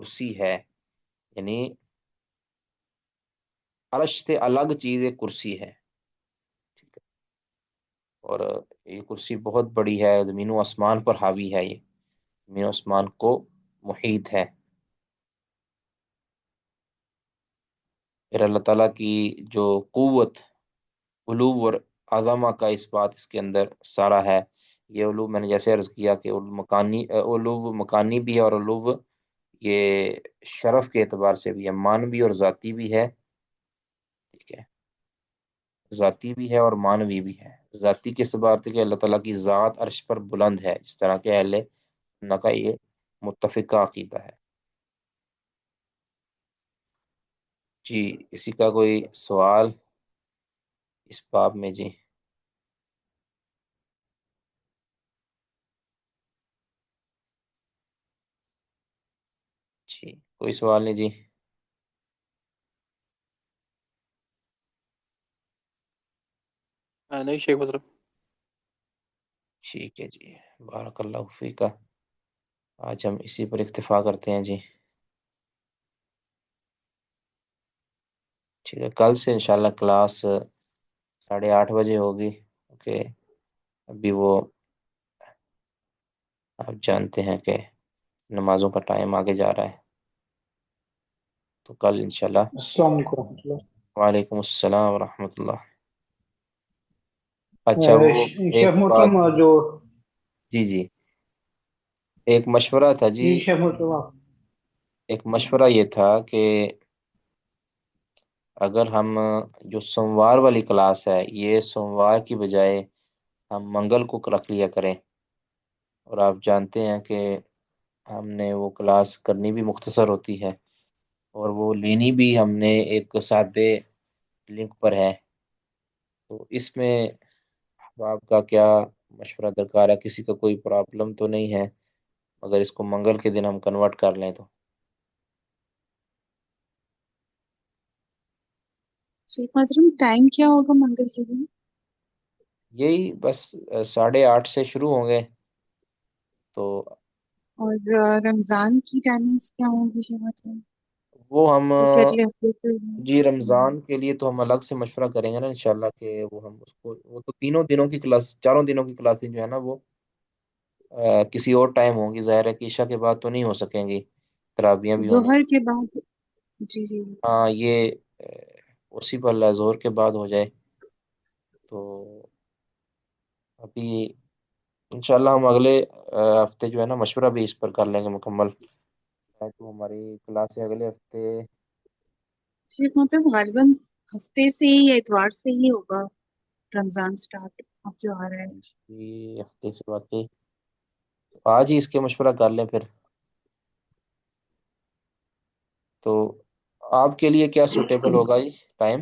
کرسی ہے، یعنی عرش سے الگ چیز ایک کرسی ہے، ٹھیک ہے، اور یہ کرسی بہت بڑی ہے، زمین و آسمان پر حاوی ہے، یہ زمین و آسمان کو محیط ہے۔ پھر اللہ تعالیٰ کی جو قوت، علو اور عظمہ کا اس بات اس کے اندر سارا ہے۔ یہ علو میں نے جیسے عرض کیا کہ علو مکانی بھی ہے، اور علو یہ شرف کے اعتبار سے بھی ہے، مانوی اور ذاتی بھی ہے، ٹھیک ہے، ذاتی بھی ہے اور مانوی بھی ہے۔ ذاتی کے اعتبار سے کہ اللہ تعالیٰ کی ذات عرش پر بلند ہے، جس طرح کہ اہل سنت کا یہ متفقہ عقیدہ ہے۔ جی، اسی کا کوئی سوال اس باب میں؟ جی جی، کوئی سوال نہیں؟ جی نہیں شیخ مطلب ٹھیک ہے جی، بارک اللہ فیکہ۔ آج ہم اسی پر اکتفا کرتے ہیں جی، ٹھیک ہے، کل سے انشاءاللہ کلاس 8:30 بجے ہوگی، اوکے۔ ابھی وہ آپ جانتے ہیں کہ نمازوں کا ٹائم آگے جا رہا ہے، تو کل انشاءاللہ۔ السلام علیکم ورحمۃ اللہ۔ وعلیکم السلام ورحمۃ اللہ۔ اچھا، وہ شیخ ایک بات، محترم جو جی جی، ایک مشورہ تھا جی، جی شیخ محترم ایک مشورہ یہ تھا کہ اگر ہم جو سوموار والی کلاس ہے، یہ سوموار کی بجائے ہم منگل کو رکھ لیا کریں، اور آپ جانتے ہیں کہ ہم نے وہ کلاس کرنی بھی مختصر ہوتی ہے، اور وہ لینی بھی ہم نے ایک سادے لنک پر ہے، تو اس میں آپ کا کیا مشورہ درکار ہے؟ کسی کا کوئی پرابلم تو نہیں ہے اگر اس کو منگل کے دن ہم کنورٹ کر لیں تو؟ شیخ محترم ٹائم کیا ہوگا منگل کے دن؟ یہی بس 8:30 سے شروع ہوں گے، تو اور رمضان کی ٹائمنگز کیا ہوں گی شیخ محترم؟ وہ ہم کیونکہ اگلے ہفتے سے جی رمضان کے لیے تو ہم الگ سے مشورہ کریں گے نا انشاءاللہ، کہ وہ ہم اس کو، وہ تو تینوں دنوں کی کلاس، چاروں دنوں کی کلاسیں جو ہے نا، وہ کسی اور ٹائم ہوں گی، ظاہر ہے کہ عشاء کے بعد تو نہیں ہو سکیں گی، تراویحیں بھی ہونی۔ ظہر کے بعد؟ جی جی۔ ہاں، یہ پاسبل ہے ظہر کے بعد ہو جائے، تو ابھی انشاءاللہ ہم اگلے ہفتے جو ہے نا مشورہ بھی اس پر کر لیں گے مکمل، تو ہماری کلاسیں اگلے ہفتے شیخ محترم غالباً ہفتے سے ہی یا اتوار سے ہی ہوگا رمضان سٹارٹ اب جو آ رہا ہے۔ جی ہفتے سے واقعی آج ہی اس کے مشورہ کر لیں پھر۔ تو آپ کے لیے کیا سوٹیبل ہوگا جی ٹائم؟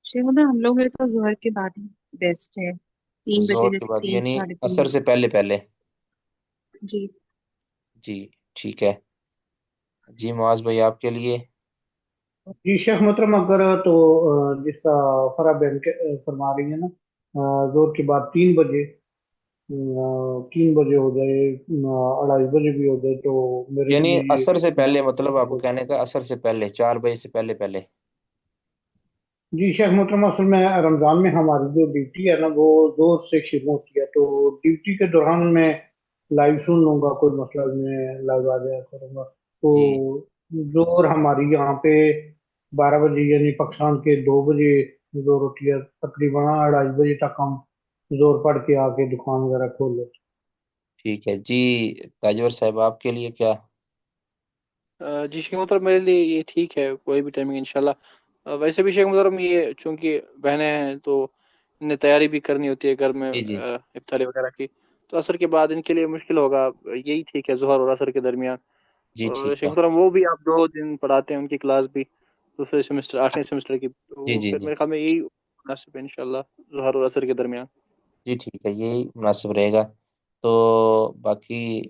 شیخ محترم ہم لوگ تو ظہر کے بعد ہی بیسٹ ہے، 3 بجے، ظہر کے جیسے بعد تین یعنی ساڑھے تین عصر سے پہلے پہلے؟ جی۔ جی ٹھیک ہے جی، معاذ بھائی آپ کے لیے؟ جی شیخ محترم اگر تو جس کا فرا بہن فرما رہی ہیں نا، زور کے بعد 3 بجے، 3 بجے ہو جائے، 2:30 بجے بھی ہو جائے تو میرے یعنی لیے عصر سے یہ پہلے، بہت مطلب آپ کو اچھا۔ کہنے کا عصر سے پہلے، 4 بجے سے پہلے پہلے؟ جی شیخ محترم اصل میں رمضان میں ہماری جو ڈیوٹی ہے نا وہ زور سے شروع ہوتی ہے، تو ڈیوٹی کے دوران میں لائیو سن لوں گا، کوئی مسئلہ میں لائیو آ جایا کروں گا، تو جی زور ہماری یہاں پہ 12 بجے یعنی پاکستان کے 2 بجے زور ہوتی ہے، تقریباً 2:30 بجے تک ہم زور پڑھ کے آ کے دکان وغیرہ کھول لیتے ٹھیک ہے جی، تاجور صاحب آپ کے لیے کیا؟ جی شیخ محترم میرے لیے یہ ٹھیک ہے، کوئی بھی ٹائمنگ انشاءاللہ۔ ویسے بھی شیخ محترم یہ چونکہ بہنیں ہیں تو انہیں تیاری بھی کرنی ہوتی ہے گھر میں جی جی افطاری وغیرہ کی، تو عصر کے بعد ان کے لیے مشکل ہوگا، یہی ٹھیک ہے ظہر اور عصر کے درمیان۔ جی اور ٹھیک شیخ ہے محترم وہ بھی آپ 2 دن پڑھاتے ہیں ان کی کلاس بھی، دوسرے سیمسٹر 8ویں سیمسٹر کی، تو جی وہ جی پھر جی میرے خیال میں یہی مناسب ہے انشاءاللہ، ظہر اور عصر کے درمیان۔ جی ٹھیک ہے، یہی مناسب رہے گا۔ تو باقی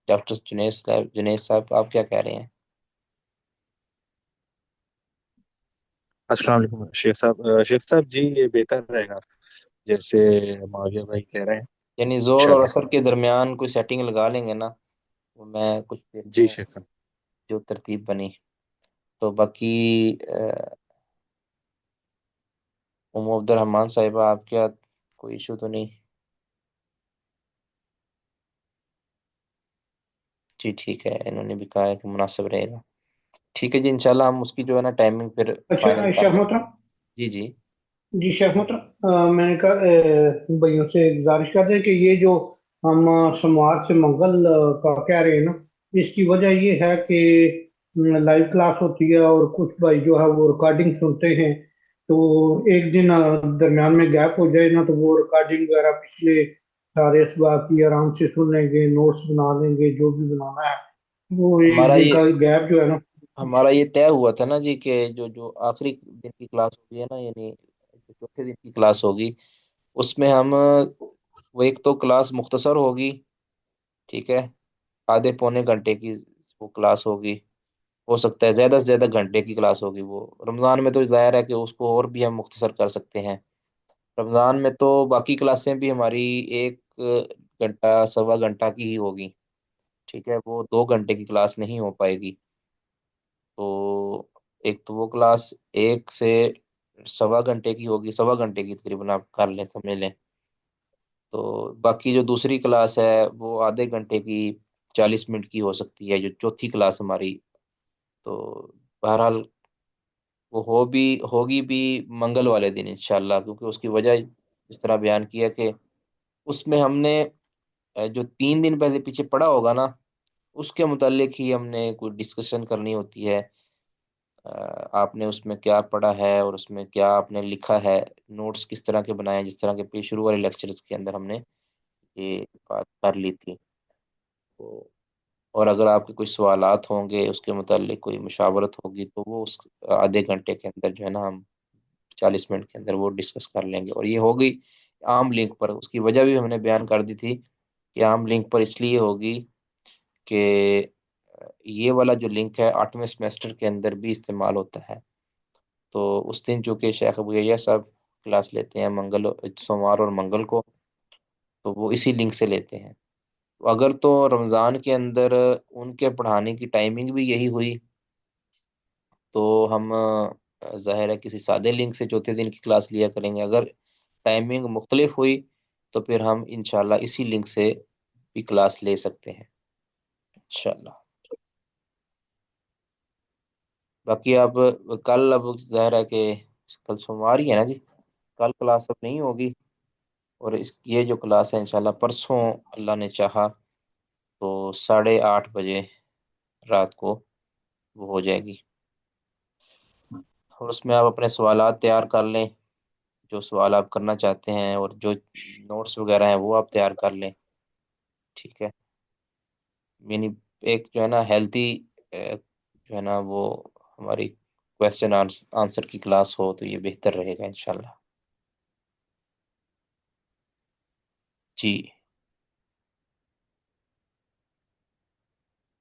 ڈاکٹر جنید صاحب آپ کیا کہہ رہے ہیں؟ السلام علیکم شیخ صاحب، شیخ صاحب جی یہ بہتر رہے گا جیسے معاویہ بھائی کہہ رہے ہیں یعنی زور اور انشاءاللہ۔ عصر کے درمیان کوئی سیٹنگ لگا لیں گے نا، وہ میں کچھ دیر جی میں شیخ صاحب. جو ترتیب بنی. تو باقی ام عبد الرحمان صاحبہ آپ کیا کوئی ایشو تو نہیں؟ جی ٹھیک ہے، انہوں نے بھی کہا ہے کہ مناسب رہے گا. ٹھیک ہے جی، انشاءاللہ ہم اس کی جو ہے نا ٹائمنگ پھر فائنل اچھا کر شیخ لیں گے. محترم. جی جی. جی شیخ محترم، میں نے کہا بھائیوں سے گزارش کرتے ہیں کہ یہ جو ہم سماعت سے منگل کا کہہ رہے ہیں نا، اس کی وجہ یہ ہے کہ لائیو کلاس ہوتی ہے اور کچھ بھائی جو ہے وہ ریکارڈنگ سنتے ہیں. تو ایک دن درمیان میں گیپ ہو جائے نا، تو وہ ریکارڈنگ وغیرہ پچھلے سارے اسباق کی آرام سے سن لیں گے، نوٹس بنا لیں گے، جو بھی بنانا ہے. وہ ایک ہمارا دن یہ کا گیپ جو ہے نا. ہمارا یہ طے ہوا تھا نا جی کہ جو آخری دن کی کلاس ہوگی ہے نا، یعنی جو چوتھے دن کی کلاس ہوگی، اس میں ہم وہ ایک تو کلاس مختصر ہوگی، ٹھیک ہے، آدھے پونے گھنٹے کی وہ کلاس ہوگی. ہو سکتا ہے زیادہ سے زیادہ گھنٹے کی کلاس ہوگی. وہ رمضان میں تو ظاہر ہے کہ اس کو اور بھی ہم مختصر کر سکتے ہیں. رمضان میں تو باقی کلاسیں بھی ہماری 1 گھنٹہ 1.25 گھنٹہ کی ہی ہوگی، ٹھیک ہے، وہ 2 گھنٹے کی کلاس نہیں ہو پائے گی. تو ایک تو وہ کلاس 1 سے 1.25 گھنٹے کی ہوگی، 1.25 گھنٹے کی تقریباً آپ کر لیں، سمجھ لیں. تو باقی جو دوسری کلاس ہے وہ آدھے گھنٹے کی 40 منٹ کی ہو سکتی ہے، جو چوتھی کلاس ہماری. تو بہرحال وہ ہوگی بھی منگل والے دن انشاءاللہ، کیونکہ اس کی وجہ اس طرح بیان کیا کہ اس میں ہم نے جو 3 دن پہلے پیچھے پڑھا ہوگا نا، اس کے متعلق ہی ہم نے کوئی ڈسکشن کرنی ہوتی ہے. آپ نے اس میں کیا پڑھا ہے اور اس میں کیا آپ نے لکھا ہے، نوٹس کس طرح کے بنائے، جس طرح کے شروع والے لیکچرز کے اندر ہم نے یہ بات کر لی تھی. تو اور اگر آپ کے کوئی سوالات ہوں گے، اس کے متعلق کوئی مشاورت ہوگی، تو وہ اس آدھے گھنٹے کے اندر جو ہے نا، ہم 40 منٹ کے اندر وہ ڈسکس کر لیں گے. اور یہ ہوگی عام لنک پر. اس کی وجہ بھی ہم نے بیان کر دی تھی کہ عام لنک پر اس لیے ہوگی کہ یہ والا جو لنک ہے 8ویں سیمسٹر کے اندر بھی استعمال ہوتا ہے. تو اس دن چونکہ شیخ ابو یحییٰ صاحب کلاس لیتے ہیں سوموار اور منگل کو، تو وہ اسی لنک سے لیتے ہیں. اگر تو رمضان کے اندر ان کے پڑھانے کی ٹائمنگ بھی یہی ہوئی، تو ہم ظاہر ہے کسی سادے لنک سے چوتھے دن کی کلاس لیا کریں گے. اگر ٹائمنگ مختلف ہوئی تو پھر ہم انشاءاللہ اسی لنک سے بھی کلاس لے سکتے ہیں انشاءاللہ. باقی اب کل اب ظاہر ہے کہ کل سوموار ہی ہے نا جی، کل کلاس اب نہیں ہوگی. اور یہ جو کلاس ہے انشاءاللہ پرسوں اللہ نے چاہا تو 8:30 بجے رات کو وہ ہو جائے گی. اور اس میں آپ اپنے سوالات تیار کر لیں، جو سوال آپ کرنا چاہتے ہیں، اور جو نوٹس وغیرہ ہیں وہ آپ تیار کر لیں، ٹھیک ہے. یعنی ایک جو ہے نا ہیلتھی جو ہے نا وہ ہماری کویشچن آنسر کی کلاس ہو تو یہ بہتر رہے گا انشاءاللہ. جی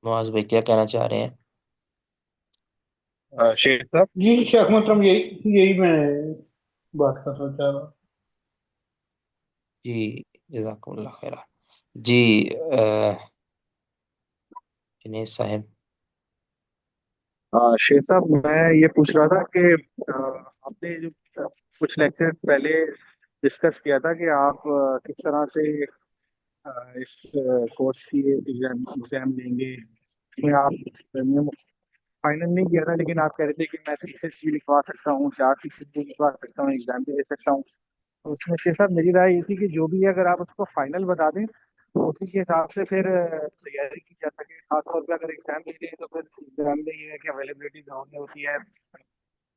معاذ بھائی کیا کہنا چاہ رہے ہیں؟ شیخ صاحب. جی شیخ محترم، یہی میں بات کرنا چاہ رہا ہوں. جی جزاکم اللہ خیر. جی جنید صاحب. شیخ صاحب میں یہ پوچھ رہا تھا کہ آپ نے جو کچھ لیکچر پہلے ڈسکس کیا تھا کہ آپ کس طرح سے اس کورس کی ایگزام دیں گے. اس میں آپ فائنل نہیں کیا تھا، لیکن آپ کہہ رہے تھے کہ میں تھیسس بھی لکھوا سکتا ہوں، 4 تھیسس بھی لکھوا سکتا ہوں، ایگزام بھی دے سکتا ہوں. تو اس میں شیخ صاحب میری رائے یہ تھی کہ جو بھی ہے اگر آپ اس کو فائنل بتا دیں تو اسی کے حساب سے پھر تیاری کی جا سکے. خاص طور پہ اگر ایگزام لے لیں تو پھر ایگزام میں یہ ہے کہ اویلیبلٹی زیادہ ہوتی ہے.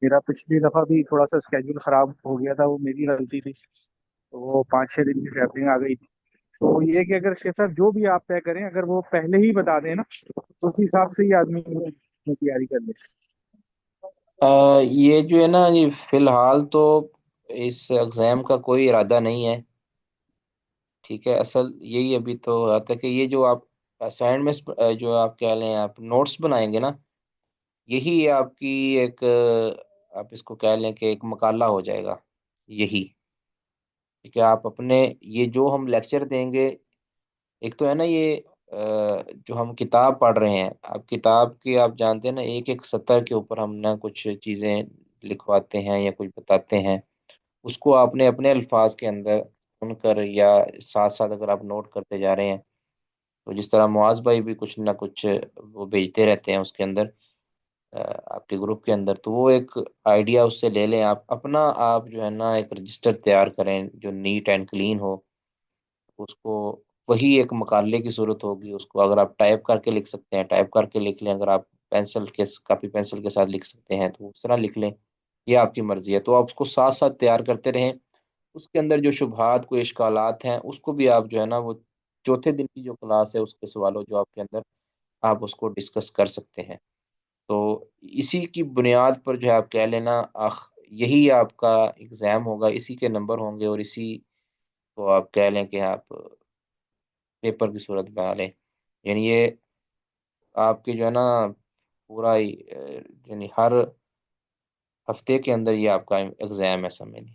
میرا پچھلی دفعہ بھی تھوڑا سا اسکیجول خراب ہو گیا تھا، وہ میری غلطی تھی، تو وہ 5-6 دن کی ٹریولنگ آ گئی تھی. تو یہ کہ اگر شیخ صاحب جو بھی آپ طے کریں اگر وہ پہلے ہی بتا دیں نا تو اس حساب سے ہی آدمی تیاری کر لے. یہ جو ہے نا یہ فی الحال تو اس ایگزام کا کوئی ارادہ نہیں ہے، ٹھیک ہے. اصل یہی ابھی تو آتا ہے کہ یہ جو آپ اسائنمنٹ جو آپ کہہ لیں آپ نوٹس بنائیں گے نا، یہی آپ کی ایک آپ اس کو کہہ لیں کہ ایک مقالہ ہو جائے گا. یہی کہ آپ اپنے یہ جو ہم لیکچر دیں گے، ایک تو ہے نا یہ جو ہم کتاب پڑھ رہے ہیں، اب کتاب کے آپ جانتے ہیں نا، ایک ایک سطر کے اوپر ہم نہ کچھ چیزیں لکھواتے ہیں یا کچھ بتاتے ہیں، اس کو آپ نے اپنے الفاظ کے اندر سن کر یا ساتھ ساتھ اگر آپ نوٹ کرتے جا رہے ہیں، تو جس طرح معاذ بھائی بھی کچھ نہ کچھ وہ بھیجتے رہتے ہیں اس کے اندر، آپ کے گروپ کے اندر، تو وہ ایک آئیڈیا اس سے لے لیں، آپ اپنا آپ جو ہے نا ایک رجسٹر تیار کریں جو نیٹ اینڈ کلین ہو، اس کو وہی ایک مقالے کی صورت ہوگی، اس کو اگر آپ ٹائپ کر کے لکھ سکتے ہیں ٹائپ کر کے لکھ لیں، اگر آپ پینسل کے کاپی پینسل کے ساتھ لکھ سکتے ہیں تو اس طرح لکھ لیں، یہ آپ کی مرضی ہے، تو آپ اس کو ساتھ ساتھ تیار کرتے رہیں، اس کے اندر جو شبہات کوئی اشکالات ہیں اس کو بھی آپ جو ہے نا وہ چوتھے دن کی جو کلاس ہے اس کے سوال و جواب کے اندر آپ اس کو ڈسکس کر سکتے ہیں، تو اسی کی بنیاد پر جو ہے آپ کہہ لینا یہی آپ کا ایگزام ہوگا، اسی کے نمبر ہوں گے، اور اسی کو آپ کہہ لیں کہ آپ پیپر کی صورت میں آ لیں، یعنی یہ آپ کے جو ہے نا پورا یعنی ہر ہفتے کے اندر یہ آپ کا ایگزام ہے، سمجھ لیں،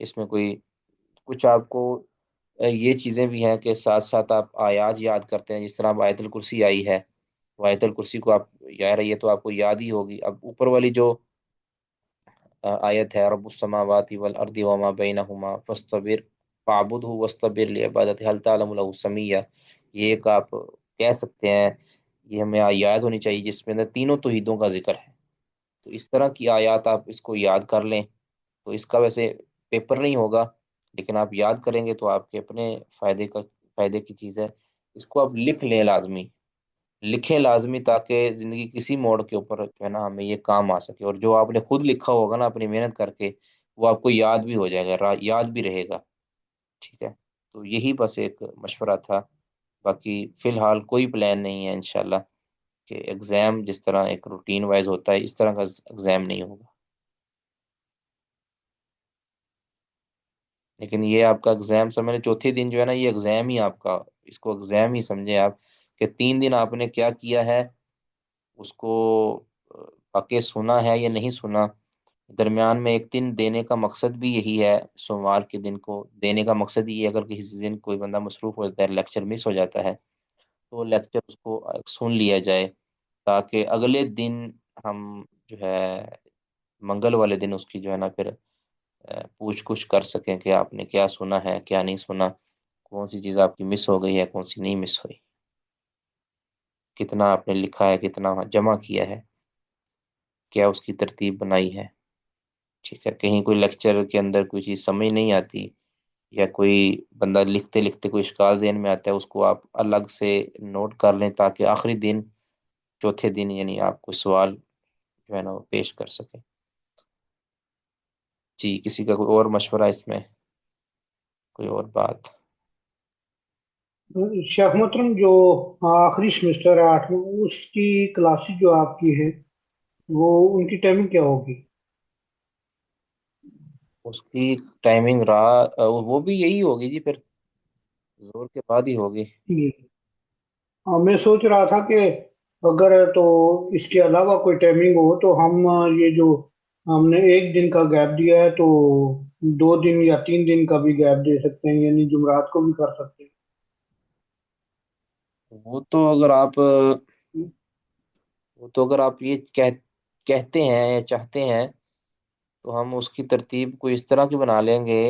اس میں کوئی کچھ آپ کو یہ چیزیں بھی ہیں کہ ساتھ ساتھ آپ آیات یاد کرتے ہیں، جس طرح اب آیت الکرسی آئی ہے، وہ آیت الکرسی کو آپ یاد رہی ہے تو آپ کو یاد ہی ہوگی، اب اوپر والی جو آیت ہے رب السماوات والارض وما بینہما فاصطبر فاعبدہ واصطبر لعبادتہ هل تعلم له سمیہ، یہ ایک آپ کہہ سکتے ہیں، یہ ہمیں یاد ہونی چاہیے، جس میں اندر تینوں توحیدوں کا ذکر ہے، تو اس طرح کی آیات آپ اس کو یاد کر لیں، تو اس کا ویسے پیپر نہیں ہوگا، لیکن آپ یاد کریں گے تو آپ کے اپنے فائدے کی چیز ہے، اس کو آپ لکھ لیں، لازمی لکھیں لازمی، تاکہ زندگی کسی موڑ کے اوپر جو ہے نا ہمیں یہ کام آ سکے، اور جو آپ نے خود لکھا ہوگا نا اپنی محنت کر کے، وہ آپ کو یاد بھی ہو جائے گا، یاد بھی رہے گا، ٹھیک ہے، تو یہی بس ایک مشورہ تھا، باقی فی الحال کوئی پلان نہیں ہے انشاءاللہ کہ ایگزام جس طرح ایک روٹین وائز ہوتا ہے اس طرح کا ایگزام نہیں ہوگا، لیکن یہ آپ کا ایگزام سمجھیں چوتھے دن جو ہے نا یہ ایگزام ہی آپ کا، اس کو ایگزام ہی سمجھیں آپ، کہ 3 دن آپ نے کیا کیا ہے اس کو واقع سنا ہے یا نہیں سنا، درمیان میں ایک دن دینے کا مقصد بھی یہی ہے، سوموار کے دن کو دینے کا مقصد یہ ہے، اگر کسی دن کوئی بندہ مصروف ہو جاتا ہے، لیکچر مس ہو جاتا ہے، تو لیکچر اس کو سن لیا جائے، تاکہ اگلے دن ہم جو ہے منگل والے دن اس کی جو ہے نا پھر پوچھ گچھ کر سکیں کہ آپ نے کیا سنا ہے کیا نہیں سنا، کون سی چیز آپ کی مس ہو گئی ہے کون سی نہیں مس ہوئی، کتنا آپ نے لکھا ہے کتنا جمع کیا ہے، کیا اس کی ترتیب بنائی ہے، ٹھیک ہے، کہیں کوئی لیکچر کے اندر کوئی چیز سمجھ نہیں آتی یا کوئی بندہ لکھتے لکھتے کوئی اشکال ذہن میں آتا ہے، اس کو آپ الگ سے نوٹ کر لیں، تاکہ آخری دن چوتھے دن یعنی آپ کو سوال جو ہے نا وہ پیش کر سکیں۔ جی کسی کا کوئی اور مشورہ اس میں، کوئی اور بات؟ شیخ محترم جو آخری سمسٹر ہے 8واں، اس کی کلاسز جو آپ کی ہیں وہ ان کی ٹائمنگ کیا ہوگی؟ اس کی ٹائمنگ وہ بھی یہی ہوگی جی، پھر زور کے بعد ہی ہوگی۔ جی ہاں، میں سوچ رہا تھا کہ اگر تو اس کے علاوہ کوئی ٹائمنگ ہو تو ہم یہ جو ہم نے ایک دن کا گیپ دیا ہے تو 2 دن یا 3 دن کا بھی گیپ دے سکتے ہیں، یعنی جمعرات کو بھی کر سکتے وہ تو اگر آپ ہیں۔ یہ کہتے ہیں یا چاہتے ہیں تو ہم اس کی ترتیب کو اس طرح کی بنا لیں گے،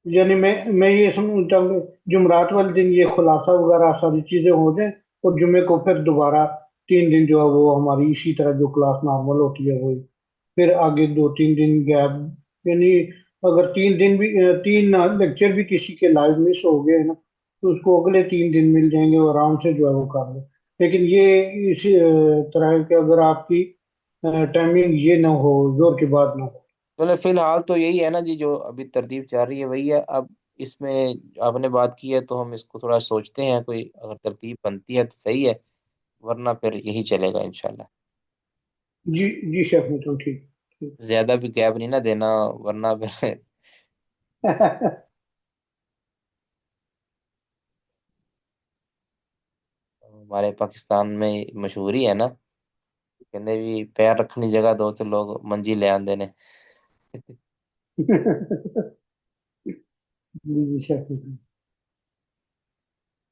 یعنی میں یہ سمجھتا ہوں کہ جمعرات والے دن یہ خلاصہ وغیرہ ساری چیزیں ہو جائیں، اور جمعے کو پھر دوبارہ 3 دن جو ہے وہ ہماری اسی طرح جو کلاس نارمل ہوتی ہے وہی، پھر آگے 2-3 دن گیپ، یعنی اگر 3 دن بھی 3 لیکچر بھی کسی کے لائیو مس ہو گئے نا تو اس کو اگلے 3 دن مل جائیں گے اور آرام سے جو ہے وہ کر لیں، لیکن یہ اسی طرح ہے کہ اگر آپ کی ٹائمنگ یہ نہ ہو زور کے بعد نہ ہو۔ چلے فی الحال تو یہی ہے نا جی، جو ابھی ترتیب چل رہی ہے وہی ہے، اب اس میں آپ نے بات کی ہے تو ہم اس کو تھوڑا سوچتے ہیں، کوئی اگر ترتیب بنتی ہے تو صحیح ہے، ورنہ پھر یہی چلے گا انشاءاللہ، جی جی شیخ محترم ٹھیک ٹھیک۔ زیادہ بھی گیپ نہیں نہ دینا، ورنہ پھر ہمارے پاکستان میں مشہور ہی ہے نا، کہنے بھی پیر رکھنی جگہ دو تو لوگ منجی لے آندے نے۔ جی جی شیخ محترم۔